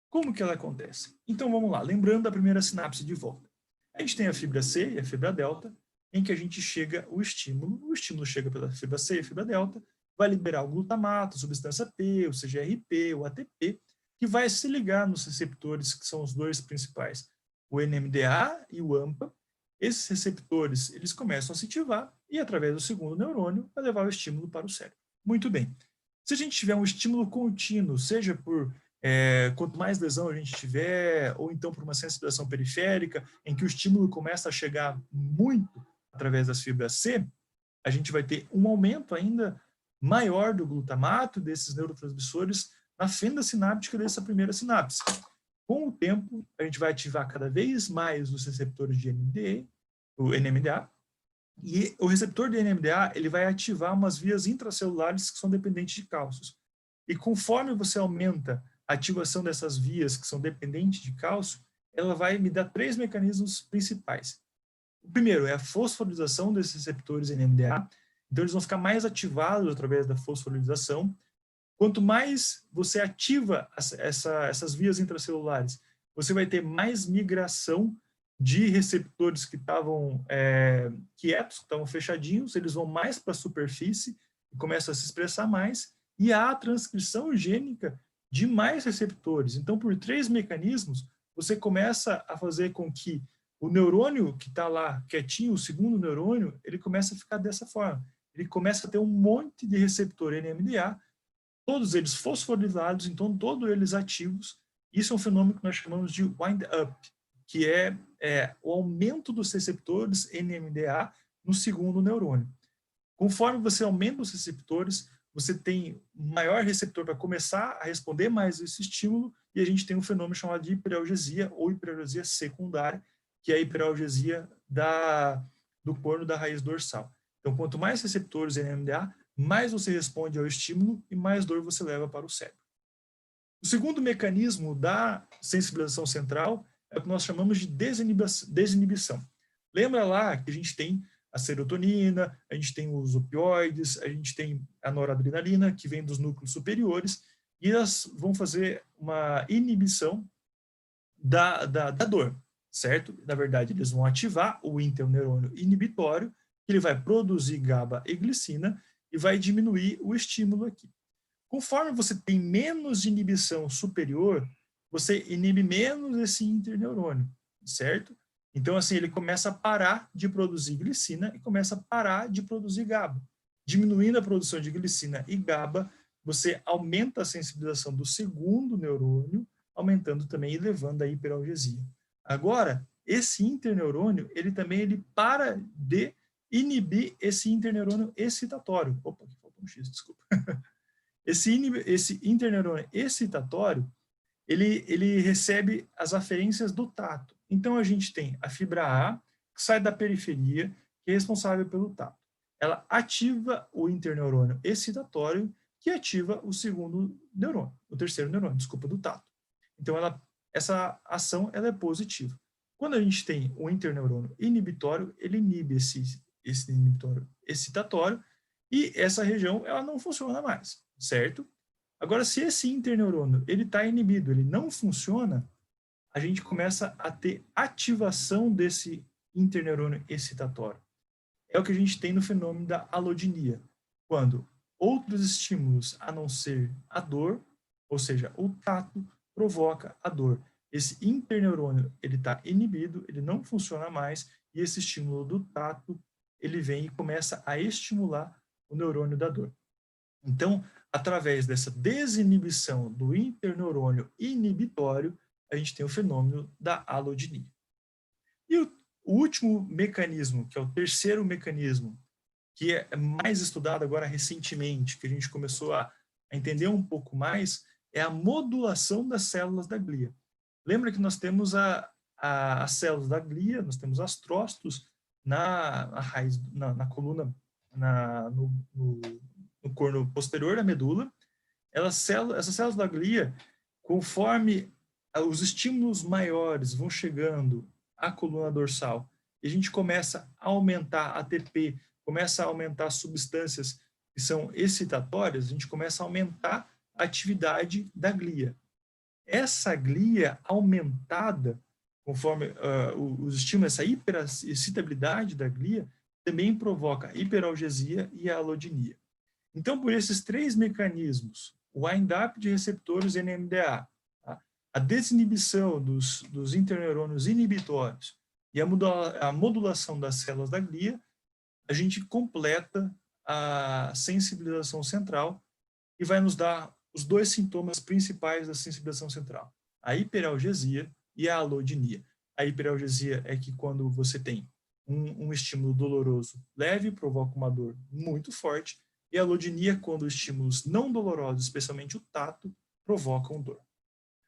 Como que ela acontece? Então vamos lá, lembrando da primeira sinapse de volta. A gente tem a fibra C e a fibra delta, em que a gente chega o estímulo chega pela fibra C e a fibra delta, vai liberar o glutamato, a substância P, o CGRP, o ATP, que vai se ligar nos receptores, que são os 2 principais, o NMDA e o AMPA. Esses receptores, eles começam a se ativar e, através do segundo neurônio, vai levar o estímulo para o cérebro. Muito bem. Se a gente tiver um estímulo contínuo, seja por quanto mais lesão a gente tiver, ou então por uma sensibilização periférica, em que o estímulo começa a chegar muito através das fibras C, a gente vai ter um aumento ainda maior do glutamato, desses neurotransmissores, na fenda sináptica dessa primeira sinapse. Com o tempo, a gente vai ativar cada vez mais os receptores de NMDA, e o receptor de NMDA ele vai ativar umas vias intracelulares que são dependentes de cálcios. E conforme você aumenta a ativação dessas vias que são dependentes de cálcio, ela vai me dar 3 mecanismos principais. O primeiro é a fosforilação desses receptores NMDA, então eles vão ficar mais ativados através da fosforilação. Quanto mais você ativa essas vias intracelulares, você vai ter mais migração de receptores que estavam quietos, que estavam fechadinhos, eles vão mais para a superfície e começam a se expressar mais, e há a transcrição gênica de mais receptores. Então, por 3 mecanismos, você começa a fazer com que o neurônio que está lá quietinho, o segundo neurônio, ele começa a ficar dessa forma. Ele começa a ter um monte de receptor NMDA, todos eles fosforilados, então todos eles ativos. Isso é um fenômeno que nós chamamos de wind-up, que é o aumento dos receptores NMDA no segundo neurônio. Conforme você aumenta os receptores, você tem maior receptor para começar a responder mais esse estímulo, e a gente tem um fenômeno chamado de hiperalgesia ou hiperalgesia secundária, que é a hiperalgesia do corno da raiz dorsal. Então, quanto mais receptores NMDA, mais você responde ao estímulo e mais dor você leva para o cérebro. O segundo mecanismo da sensibilização central é o que nós chamamos de desinibição. Lembra lá que a gente tem a serotonina, a gente tem os opioides, a gente tem a noradrenalina, que vem dos núcleos superiores, e elas vão fazer uma inibição da dor, certo? Na verdade, eles vão ativar o interneurônio inibitório, que ele vai produzir GABA e glicina, e vai diminuir o estímulo aqui. Conforme você tem menos inibição superior, você inibe menos esse interneurônio, certo? Então, assim, ele começa a parar de produzir glicina e começa a parar de produzir GABA. Diminuindo a produção de glicina e GABA, você aumenta a sensibilização do segundo neurônio, aumentando também e levando à hiperalgesia. Agora, esse interneurônio, ele para de inibir esse interneurônio excitatório. Opa, aqui faltou um X, desculpa. Esse interneurônio excitatório, ele recebe as aferências do tato. Então, a gente tem a fibra A, que sai da periferia, que é responsável pelo tato. Ela ativa o interneurônio excitatório, que ativa o segundo neurônio, o terceiro neurônio, desculpa, do tato. Então, essa ação ela é positiva. Quando a gente tem o interneurônio inibitório, ele inibe esse inibitório excitatório, e essa região ela não funciona mais, certo? Agora, se esse interneurônio ele está inibido, ele não funciona, a gente começa a ter ativação desse interneurônio excitatório. É o que a gente tem no fenômeno da alodinia, quando outros estímulos a não ser a dor, ou seja, o tato, provoca a dor. Esse interneurônio ele está inibido, ele não funciona mais, e esse estímulo do tato ele vem e começa a estimular o neurônio da dor. Então, através dessa desinibição do interneurônio inibitório, a gente tem o fenômeno da alodinia. E o último mecanismo, que é o terceiro mecanismo, que é mais estudado agora recentemente, que a gente começou a entender um pouco mais, é a modulação das células da glia. Lembra que nós temos as células da glia, nós temos astrócitos na raiz, na coluna, no corno posterior da medula. Essas células da glia, conforme os estímulos maiores vão chegando à coluna dorsal, e a gente começa a aumentar a ATP, começa a aumentar substâncias que são excitatórias, a gente começa a aumentar a atividade da glia. Essa glia aumentada, conforme os estímulos, essa hiperexcitabilidade da glia, também provoca a hiperalgesia e a alodinia. Então, por esses três mecanismos, o wind-up de receptores NMDA, tá? A desinibição dos interneurônios inibitórios e a modulação das células da glia, a gente completa a sensibilização central e vai nos dar os dois sintomas principais da sensibilização central, a hiperalgesia e a alodinia. A hiperalgesia é que quando você tem um estímulo doloroso leve, provoca uma dor muito forte, e a alodinia quando estímulos não dolorosos, especialmente o tato, provocam dor.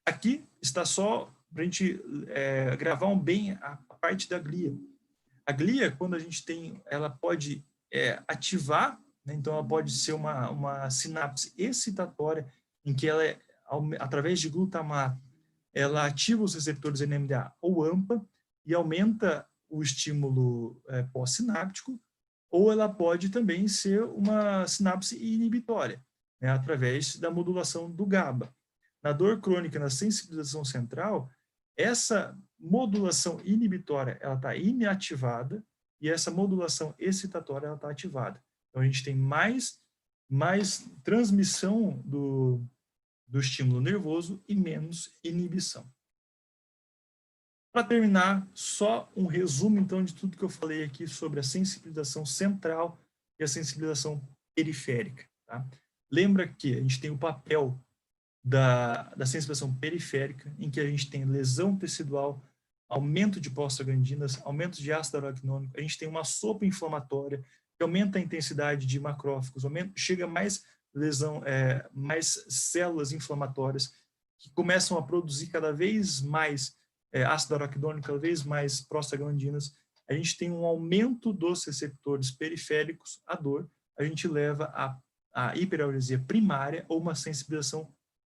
Aqui está só para a gente gravar bem a parte da glia. A glia, quando a gente tem, ela pode ativar, né, então ela pode ser uma sinapse excitatória, em que ela, através de glutamato, ela ativa os receptores NMDA ou AMPA e aumenta o estímulo pós-sináptico, ou ela pode também ser uma sinapse inibitória, né, através da modulação do GABA. Na dor crônica, na sensibilização central, essa modulação inibitória ela está inativada e essa modulação excitatória ela está ativada. Então, a gente tem mais transmissão do estímulo nervoso e menos inibição. Para terminar, só um resumo, então, de tudo que eu falei aqui sobre a sensibilização central e a sensibilização periférica. Tá? Lembra que a gente tem o papel da sensibilização periférica, em que a gente tem lesão tecidual, aumento de prostaglandinas, aumento de ácido araquidônico, a gente tem uma sopa inflamatória, que aumenta a intensidade de macrófagos, chega mais lesão, mais células inflamatórias, que começam a produzir cada vez mais ácido araquidônico, cada vez mais prostaglandinas, a gente tem um aumento dos receptores periféricos à dor, a gente leva a hiperalgesia primária ou uma sensibilização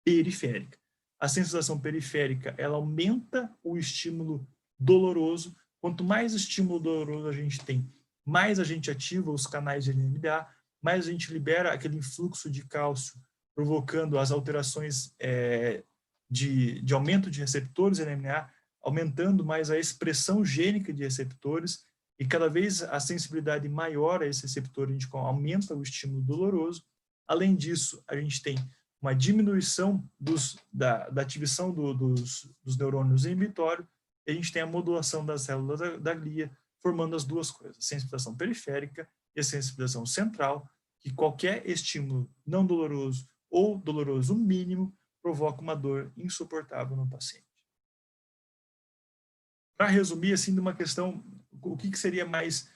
periférica. A sensibilização periférica, ela aumenta o estímulo doloroso. Quanto mais estímulo doloroso a gente tem, mais a gente ativa os canais de NMDA, mais a gente libera aquele influxo de cálcio, provocando as alterações de aumento de receptores NMDA, aumentando mais a expressão gênica de receptores, e cada vez a sensibilidade maior a esse receptor, a gente aumenta o estímulo doloroso. Além disso, a gente tem uma diminuição da ativação dos neurônios inibitórios, e a gente tem a modulação das células da glia, formando as duas coisas, a sensibilização periférica e a sensibilização central, que qualquer estímulo não doloroso ou doloroso mínimo provoca uma dor insuportável no paciente. Para resumir, assim, de uma questão, o que seria mais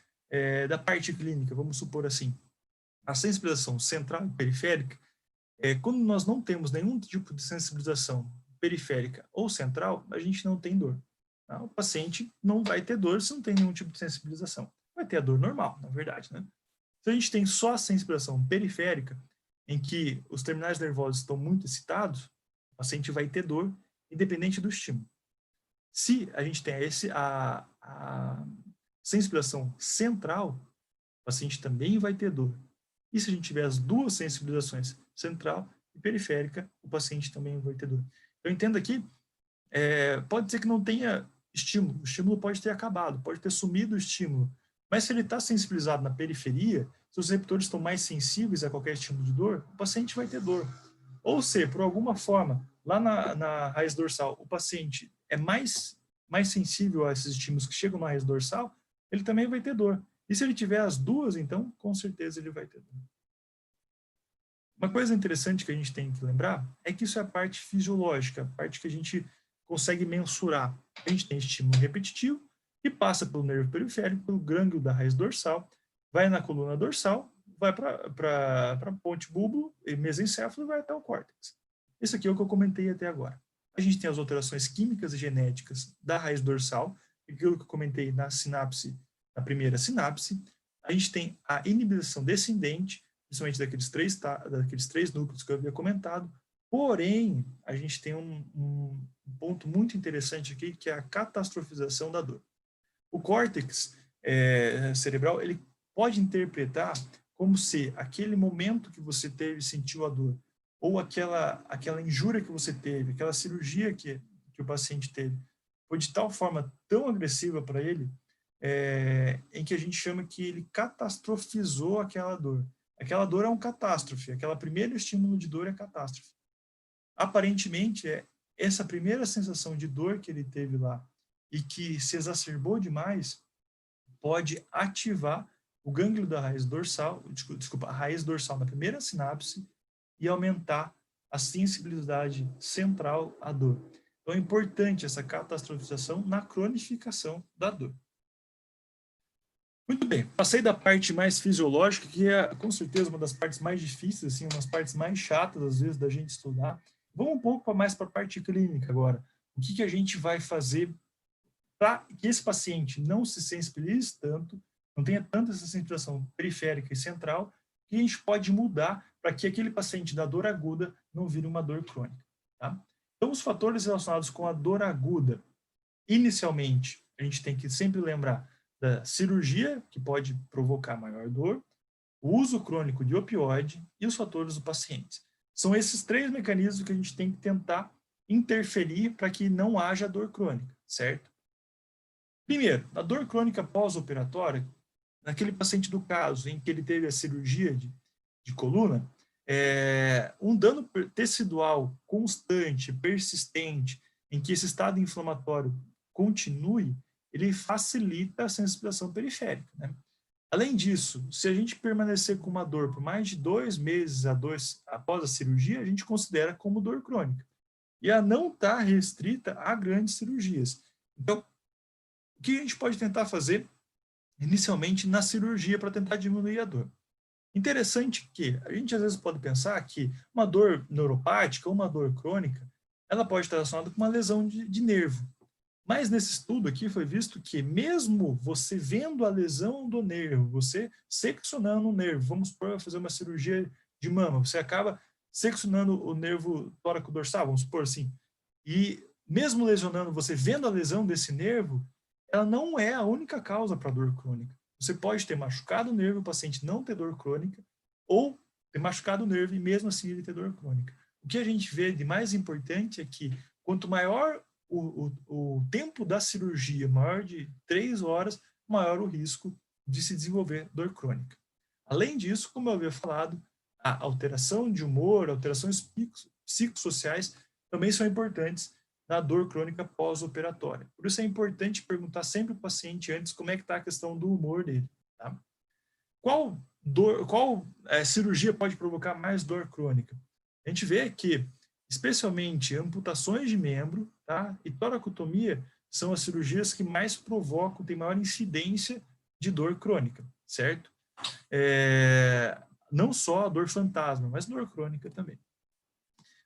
da parte clínica, vamos supor assim, a sensibilização central e periférica, quando nós não temos nenhum tipo de sensibilização periférica ou central, a gente não tem dor. Tá? O paciente não vai ter dor se não tem nenhum tipo de sensibilização. Vai ter a dor normal, na verdade, né? Se a gente tem só a sensibilização periférica, em que os terminais nervosos estão muito excitados, o paciente vai ter dor, independente do estímulo. Se a gente tem a sensibilização central, o paciente também vai ter dor. E se a gente tiver as duas sensibilizações, central e periférica, o paciente também vai ter dor. Eu entendo aqui, pode ser que não tenha estímulo, o estímulo pode ter acabado, pode ter sumido o estímulo, mas se ele está sensibilizado na periferia, se os receptores estão mais sensíveis a qualquer estímulo de dor, o paciente vai ter dor. Ou se, por alguma forma, lá na raiz dorsal, o paciente é mais sensível a esses estímulos que chegam na raiz dorsal, ele também vai ter dor. E se ele tiver as duas, então, com certeza ele vai ter dor. Uma coisa interessante que a gente tem que lembrar é que isso é a parte fisiológica, a parte que a gente consegue mensurar. A gente tem estímulo repetitivo, que passa pelo nervo periférico, pelo gânglio da raiz dorsal, vai na coluna dorsal, vai para a ponte búbulo e mesencéfalo e vai até o córtex. Isso aqui é o que eu comentei até agora. A gente tem as alterações químicas e genéticas da raiz dorsal, aquilo que eu comentei na sinapse, na primeira sinapse. A gente tem a inibição descendente, principalmente daqueles três núcleos que eu havia comentado. Porém, a gente tem um ponto muito interessante aqui, que é a catastrofização da dor. O córtex cerebral, ele pode interpretar como se aquele momento que você sentiu a dor, ou aquela injúria que você teve, aquela cirurgia que o paciente teve, foi de tal forma tão agressiva para ele, em que a gente chama que ele catastrofizou aquela dor. Aquela dor é um catástrofe, aquela primeiro estímulo de dor é catástrofe. Aparentemente, essa primeira sensação de dor que ele teve lá e que se exacerbou demais, pode ativar o gânglio da raiz dorsal, a raiz dorsal na primeira sinapse e aumentar a sensibilidade central à dor. Então é importante essa catastrofização na cronificação da dor. Muito bem, passei da parte mais fisiológica, que é com certeza uma das partes mais difíceis, assim, uma das partes mais chatas às vezes da gente estudar. Vamos um pouco mais para a parte clínica agora. O que a gente vai fazer para que esse paciente não se sensibilize tanto, não tenha tanta essa sensibilização periférica e central, que a gente pode mudar para que aquele paciente da dor aguda não vire uma dor crônica. Tá? Então, os fatores relacionados com a dor aguda, inicialmente, a gente tem que sempre lembrar da cirurgia, que pode provocar maior dor, o uso crônico de opioide e os fatores do paciente. São esses três mecanismos que a gente tem que tentar interferir para que não haja dor crônica, certo? Primeiro, a dor crônica pós-operatória, naquele paciente do caso em que ele teve a cirurgia de coluna, um dano tecidual constante, persistente, em que esse estado inflamatório continue, ele facilita a sensibilização periférica, né? Além disso, se a gente permanecer com uma dor por mais de 2 meses após a cirurgia, a gente considera como dor crônica. E ela não está restrita a grandes cirurgias. Então, o que a gente pode tentar fazer inicialmente na cirurgia para tentar diminuir a dor? Interessante que a gente às vezes pode pensar que uma dor neuropática ou uma dor crônica, ela pode estar relacionada com uma lesão de nervo. Mas nesse estudo aqui foi visto que mesmo você vendo a lesão do nervo, você seccionando o nervo, vamos supor, fazer uma cirurgia de mama, você acaba seccionando o nervo tóraco-dorsal, vamos supor assim, e mesmo lesionando, você vendo a lesão desse nervo, ela não é a única causa para dor crônica. Você pode ter machucado o nervo e o paciente não ter dor crônica, ou ter machucado o nervo e mesmo assim ele ter dor crônica. O que a gente vê de mais importante é que quanto maior o tempo da cirurgia, maior de 3 horas, maior o risco de se desenvolver dor crônica. Além disso, como eu havia falado, a alteração de humor, alterações psicossociais também são importantes na dor crônica pós-operatória. Por isso é importante perguntar sempre ao paciente antes como é que está a questão do humor dele. Tá? Qual cirurgia pode provocar mais dor crônica? A gente vê que, especialmente, amputações de membro, tá? E toracotomia são as cirurgias que mais provocam, tem maior incidência de dor crônica, certo? Não só a dor fantasma, mas dor crônica também.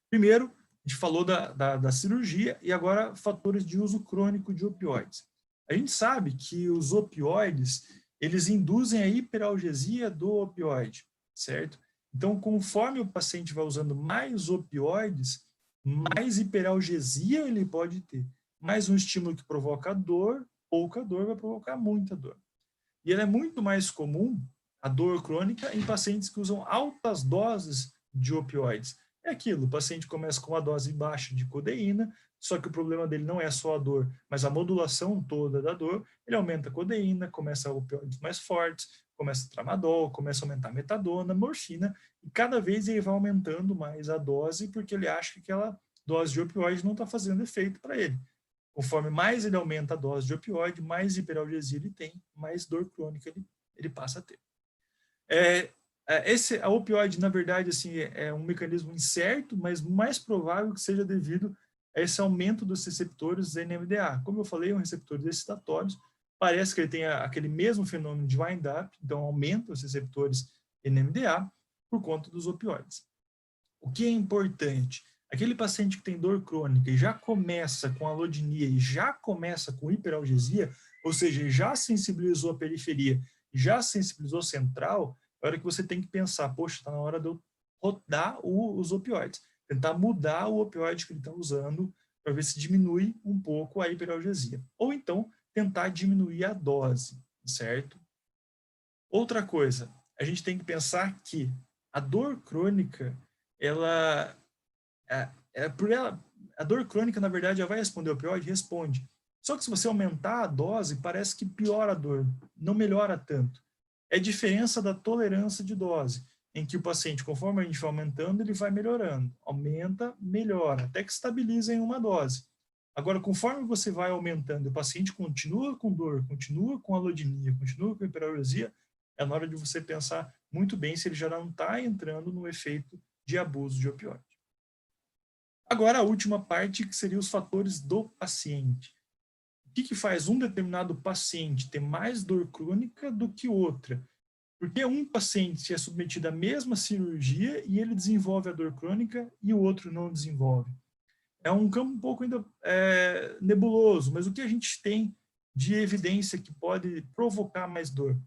Primeiro, a gente falou da cirurgia e agora fatores de uso crônico de opioides. A gente sabe que os opioides, eles induzem a hiperalgesia do opioide, certo? Então, conforme o paciente vai usando mais opioides, mais hiperalgesia ele pode ter. Mais um estímulo que provoca dor, pouca dor vai provocar muita dor. E ela é muito mais comum, a dor crônica, em pacientes que usam altas doses de opioides. É aquilo, o paciente começa com uma dose baixa de codeína, só que o problema dele não é só a dor, mas a modulação toda da dor. Ele aumenta a codeína, começa opioides mais fortes, começa tramadol, começa a aumentar metadona, morfina, e cada vez ele vai aumentando mais a dose, porque ele acha que aquela dose de opioide não está fazendo efeito para ele. Conforme mais ele aumenta a dose de opioide, mais hiperalgesia ele tem, mais dor crônica ele passa a ter. A opioide, na verdade, assim, é um mecanismo incerto, mas mais provável que seja devido a esse aumento dos receptores NMDA. Como eu falei, um receptor excitatórios, parece que ele tem aquele mesmo fenômeno de wind-up, então aumenta os receptores NMDA por conta dos opioides. O que é importante? Aquele paciente que tem dor crônica e já começa com alodinia e já começa com hiperalgesia, ou seja, já sensibilizou a periferia, já sensibilizou a central, é hora que você tem que pensar, poxa, está na hora de eu rodar os opioides, tentar mudar o opioide que ele está usando para ver se diminui um pouco a hiperalgesia. Ou então, tentar diminuir a dose, certo? Outra coisa, a gente tem que pensar que a dor crônica, a dor crônica, na verdade, já vai responder ao opioide? Responde. Só que se você aumentar a dose, parece que piora a dor, não melhora tanto. É diferença da tolerância de dose, em que o paciente, conforme a gente vai aumentando, ele vai melhorando. Aumenta, melhora, até que estabiliza em uma dose. Agora, conforme você vai aumentando, o paciente continua com dor, continua com alodinia, continua com hiperalgesia, é na hora de você pensar muito bem se ele já não está entrando no efeito de abuso de opioide. Agora, a última parte, que seria os fatores do paciente. O que faz um determinado paciente ter mais dor crônica do que outra? Porque um paciente é submetido à mesma cirurgia e ele desenvolve a dor crônica e o outro não desenvolve. É um campo um pouco ainda nebuloso, mas o que a gente tem de evidência que pode provocar mais dor?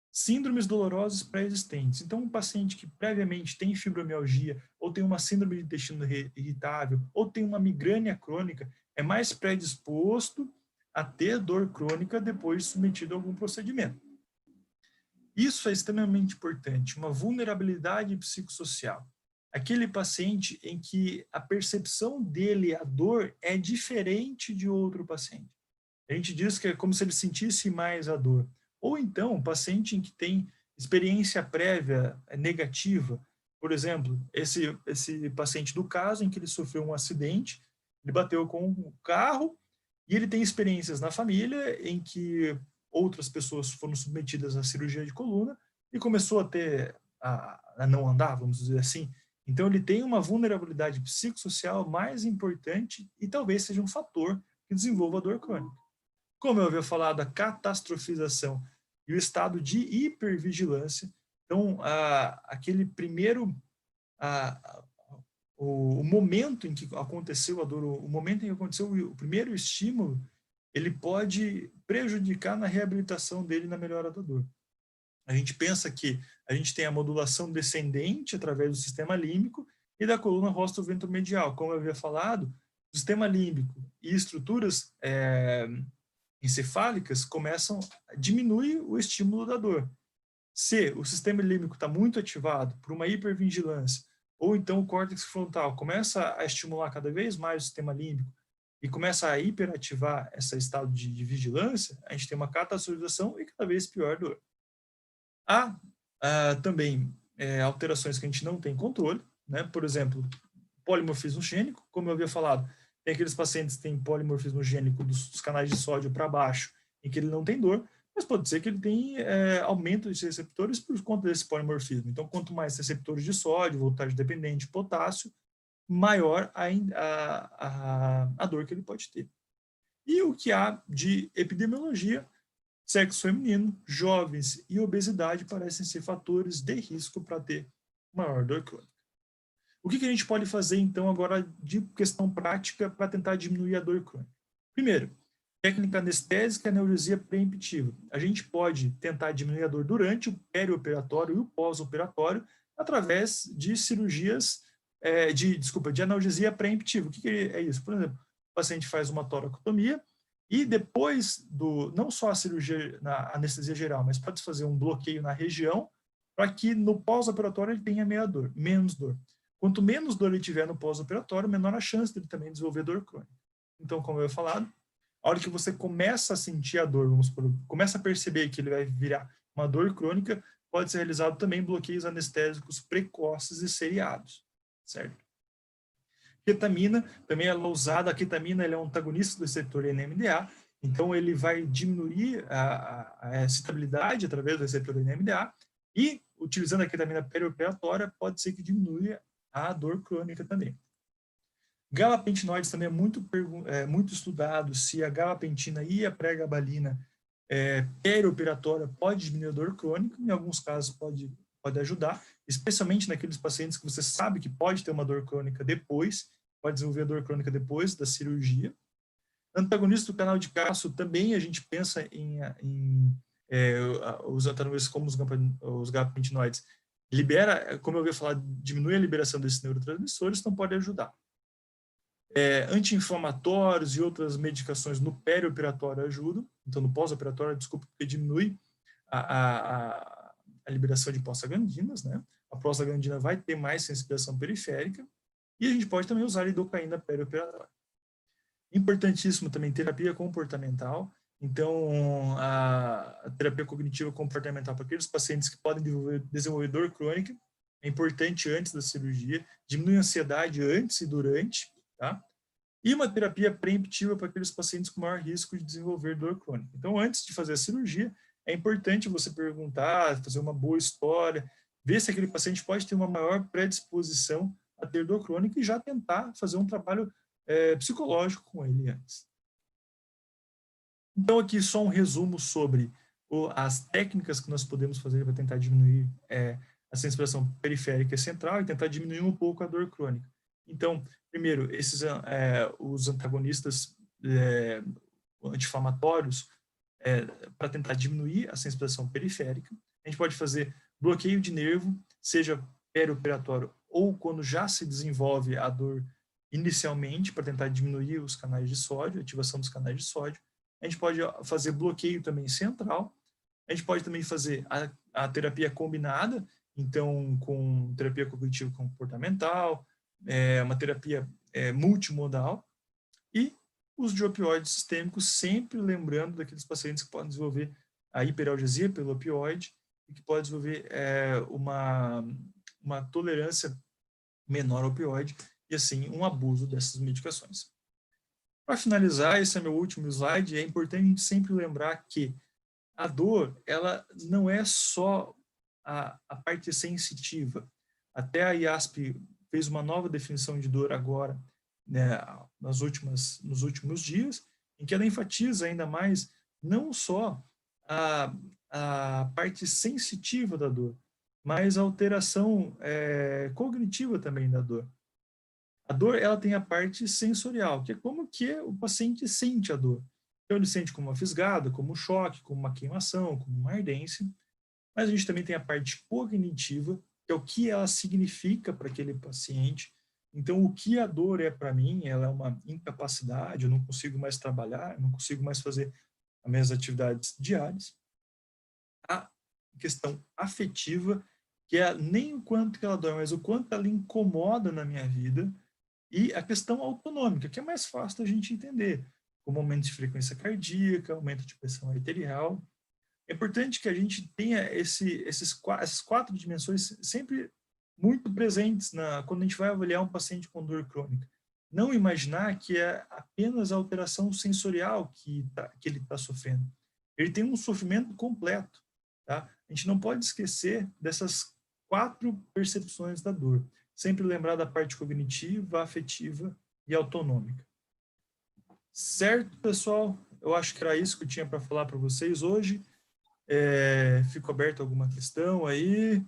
Síndromes dolorosas pré-existentes. Então, um paciente que previamente tem fibromialgia, ou tem uma síndrome de intestino irritável, ou tem uma migrânia crônica, é mais predisposto a ter dor crônica depois de submetido a algum procedimento. Isso é extremamente importante, uma vulnerabilidade psicossocial. Aquele paciente em que a percepção dele, a dor, é diferente de outro paciente. A gente diz que é como se ele sentisse mais a dor. Ou então, um paciente em que tem experiência prévia negativa, por exemplo, esse paciente do caso em que ele sofreu um acidente, ele bateu com um carro e ele tem experiências na família em que outras pessoas foram submetidas à cirurgia de coluna e começou a não andar, vamos dizer assim. Então, ele tem uma vulnerabilidade psicossocial mais importante e talvez seja um fator que desenvolva a dor crônica. Como eu havia falado, a catastrofização e o estado de hipervigilância. Então, aquele primeiro, o momento em que aconteceu a dor, o momento em que aconteceu o primeiro estímulo, ele pode prejudicar na reabilitação dele, na melhora da dor. A gente pensa que a gente tem a modulação descendente através do sistema límbico e da coluna rostro-ventromedial. Como eu havia falado, o sistema límbico e estruturas encefálicas começam a diminuir o estímulo da dor. Se o sistema límbico está muito ativado por uma hipervigilância, ou então o córtex frontal começa a estimular cada vez mais o sistema límbico e começa a hiperativar esse estado de vigilância, a gente tem uma catastrofização e cada vez pior dor. Há também alterações que a gente não tem controle, né? Por exemplo, polimorfismo gênico, como eu havia falado, tem aqueles pacientes que têm polimorfismo gênico dos canais de sódio para baixo, em que ele não tem dor, mas pode ser que ele tenha aumento de receptores por conta desse polimorfismo. Então, quanto mais receptores de sódio, voltagem dependente, potássio, maior a dor que ele pode ter. E o que há de epidemiologia sexo feminino, jovens e obesidade parecem ser fatores de risco para ter maior dor crônica. O que a gente pode fazer, então, agora de questão prática para tentar diminuir a dor crônica? Primeiro, técnica anestésica e analgesia preemptiva. A gente pode tentar diminuir a dor durante o perioperatório e o pós-operatório através de cirurgias, de analgesia preemptiva. O que é isso? Por exemplo, o paciente faz uma toracotomia e depois não só a cirurgia na anestesia geral, mas pode fazer um bloqueio na região para que no pós-operatório ele tenha menos dor. Quanto menos dor ele tiver no pós-operatório, menor a chance dele também desenvolver dor crônica. Então, como eu falado, a hora que você começa a sentir a dor, começa a perceber que ele vai virar uma dor crônica, pode ser realizado também bloqueios anestésicos precoces e seriados, certo? Ketamina, também ela é usada, a ketamina ela é um antagonista do receptor NMDA, então ele vai diminuir a excitabilidade através do receptor NMDA e, utilizando a ketamina perioperatória, pode ser que diminua a dor crônica também. Gabapentinoides também é muito estudado se a gabapentina e a pregabalina perioperatória pode diminuir a dor crônica, em alguns casos pode ajudar, especialmente naqueles pacientes que você sabe que pode ter uma dor crônica depois, pode desenvolver a dor crônica depois da cirurgia. Antagonista do canal de cálcio também a gente pensa os antagonistas como os gabapentinoides, como eu ouvi falar, diminui a liberação desses neurotransmissores, então pode ajudar. Anti-inflamatórios e outras medicações no perioperatório ajudam, então no pós-operatório, desculpa, porque diminui a liberação de prostaglandinas, né? A prostaglandina vai ter mais sensibilização periférica e a gente pode também usar a lidocaína perioperatória. Importantíssimo também terapia comportamental, então a terapia cognitiva comportamental para aqueles pacientes que podem desenvolver dor crônica é importante antes da cirurgia, diminui a ansiedade antes e durante, tá? E uma terapia preemptiva para aqueles pacientes com maior risco de desenvolver dor crônica. Então, antes de fazer a cirurgia, é importante você perguntar, fazer uma boa história, ver se aquele paciente pode ter uma maior predisposição a ter dor crônica e já tentar fazer um trabalho psicológico com ele antes. Então, aqui só um resumo sobre as técnicas que nós podemos fazer para tentar diminuir a sensibilização periférica central e tentar diminuir um pouco a dor crônica. Então, primeiro, os antagonistas anti-inflamatórios para tentar diminuir a sensibilização periférica. A gente pode fazer bloqueio de nervo, seja perioperatório ou quando já se desenvolve a dor inicialmente, para tentar diminuir os canais de sódio, ativação dos canais de sódio. A gente pode fazer bloqueio também central. A gente pode também fazer a terapia combinada, então com terapia cognitiva comportamental, uma terapia multimodal, e os de opioides sistêmicos, sempre lembrando daqueles pacientes que podem desenvolver a hiperalgesia pelo opioide e que podem desenvolver uma tolerância menor ao opioide e, assim, um abuso dessas medicações. Para finalizar, esse é meu último slide, é importante a gente sempre lembrar que a dor, ela não é só a parte sensitiva. Até a IASP fez uma nova definição de dor agora, né, nos últimos dias, em que ela enfatiza ainda mais não só a parte sensitiva da dor, mas a alteração cognitiva também da dor. A dor, ela tem a parte sensorial, que é como que o paciente sente a dor. Então, ele sente como uma fisgada, como um choque, como uma queimação, como uma ardência. Mas a gente também tem a parte cognitiva, que é o que ela significa para aquele paciente. Então, o que a dor é para mim, ela é uma incapacidade, eu não consigo mais trabalhar, eu não consigo mais fazer as minhas atividades diárias. A questão afetiva, que é nem o quanto que ela dói, mas o quanto ela incomoda na minha vida. E a questão autonômica, que é mais fácil da gente entender, como aumento de frequência cardíaca, aumento de pressão arterial. É importante que a gente tenha essas 4 dimensões sempre muito presentes quando a gente vai avaliar um paciente com dor crônica. Não imaginar que é apenas a alteração sensorial que ele está sofrendo. Ele tem um sofrimento completo. Tá? A gente não pode esquecer dessas 4 percepções da dor. Sempre lembrar da parte cognitiva, afetiva e autonômica. Certo, pessoal? eu acho que era isso que eu tinha para falar para vocês hoje. Fico aberto a alguma questão aí.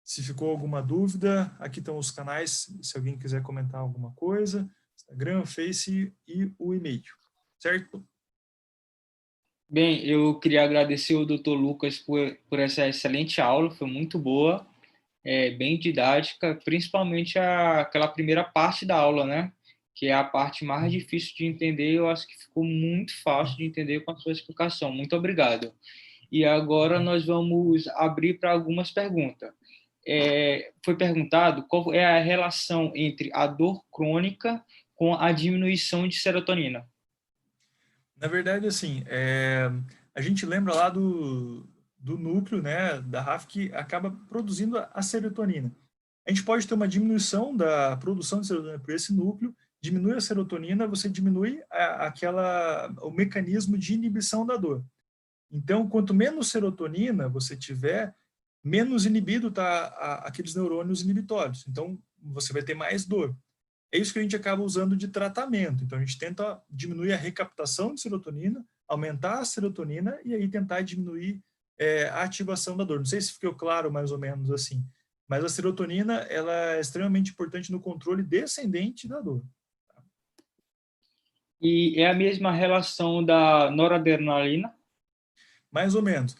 Se ficou alguma dúvida, aqui estão os canais, se alguém quiser comentar alguma coisa, Instagram, Face e o e-mail, certo? Bem, eu queria agradecer o Dr. Lucas por essa excelente aula, foi muito boa, bem didática, principalmente aquela primeira parte da aula, né? Que é a parte mais difícil de entender, eu acho que ficou muito fácil de entender com a sua explicação. Muito obrigado. E agora nós vamos abrir para algumas perguntas. Foi perguntado qual é a relação entre a dor crônica com a diminuição de serotonina. Na verdade, assim, a gente lembra lá do núcleo, né, da RAF, que acaba produzindo a serotonina. A gente pode ter uma diminuição da produção de serotonina por esse núcleo, diminui a serotonina, você diminui o mecanismo de inibição da dor. Então, quanto menos serotonina você tiver, menos inibido tá aqueles neurônios inibitórios. Então, você vai ter mais dor. É isso que a gente acaba usando de tratamento. Então, a gente tenta diminuir a recaptação de serotonina, aumentar a serotonina e aí tentar diminuir a ativação da dor. Não sei se ficou claro mais ou menos assim, mas a serotonina ela é extremamente importante no controle descendente da dor. E é a mesma relação da noradrenalina? Mais ou menos.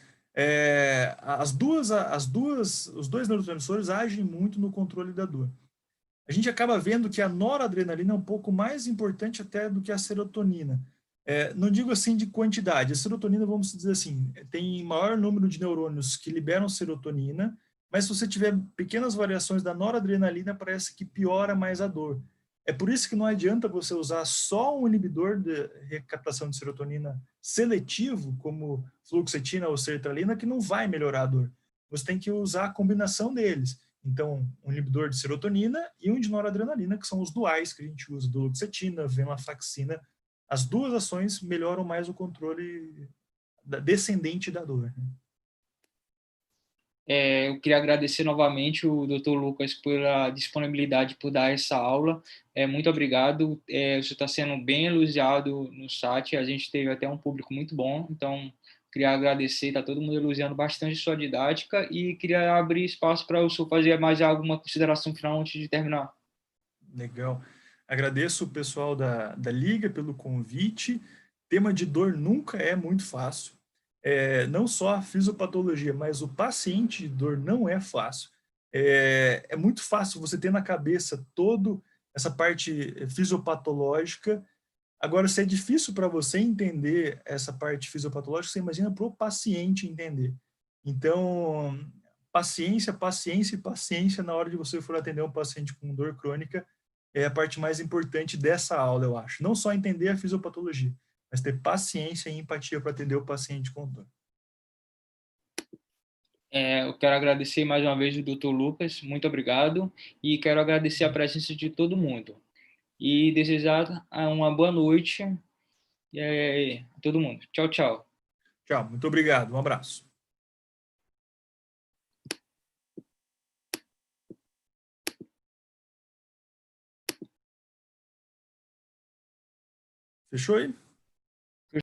Os dois neurotransmissores agem muito no controle da dor. A gente acaba vendo que a noradrenalina é um pouco mais importante até do que a serotonina. Não digo assim de quantidade. A serotonina, vamos dizer assim, tem maior número de neurônios que liberam serotonina, mas se você tiver pequenas variações da noradrenalina, parece que piora mais a dor. É por isso que não adianta você usar só um inibidor de recaptação de serotonina seletivo, como fluoxetina ou sertralina, que não vai melhorar a dor. Você tem que usar a combinação deles. Então, um inibidor de serotonina e um de noradrenalina, que são os duais que a gente usa, duloxetina, venlafaxina. As duas ações melhoram mais o controle descendente da dor. Né? Eu queria agradecer novamente o Dr. Lucas pela disponibilidade por dar essa aula. Muito obrigado. Você está sendo bem elogiado no chat. A gente teve até um público muito bom. Então, queria agradecer. Está todo mundo elogiando bastante sua didática e queria abrir espaço para o senhor fazer mais alguma consideração final antes de terminar. Legal. Agradeço o pessoal da Liga pelo convite. Tema de dor nunca é muito fácil. Não só a fisiopatologia, mas o paciente de dor não é fácil. É muito fácil você ter na cabeça toda essa parte fisiopatológica. Agora, se é difícil para você entender essa parte fisiopatológica, você imagina para o paciente entender. Então, paciência, paciência e paciência na hora de você for atender um paciente com dor crônica é a parte mais importante dessa aula, eu acho. Não só entender a fisiopatologia, mas ter paciência e empatia para atender o paciente com dor. Eu quero agradecer mais uma vez o Dr. Lucas, muito obrigado, e quero agradecer a presença de todo mundo. E desejar uma boa noite a todo mundo. Tchau, tchau. Tchau, muito obrigado, um abraço. Fechou aí?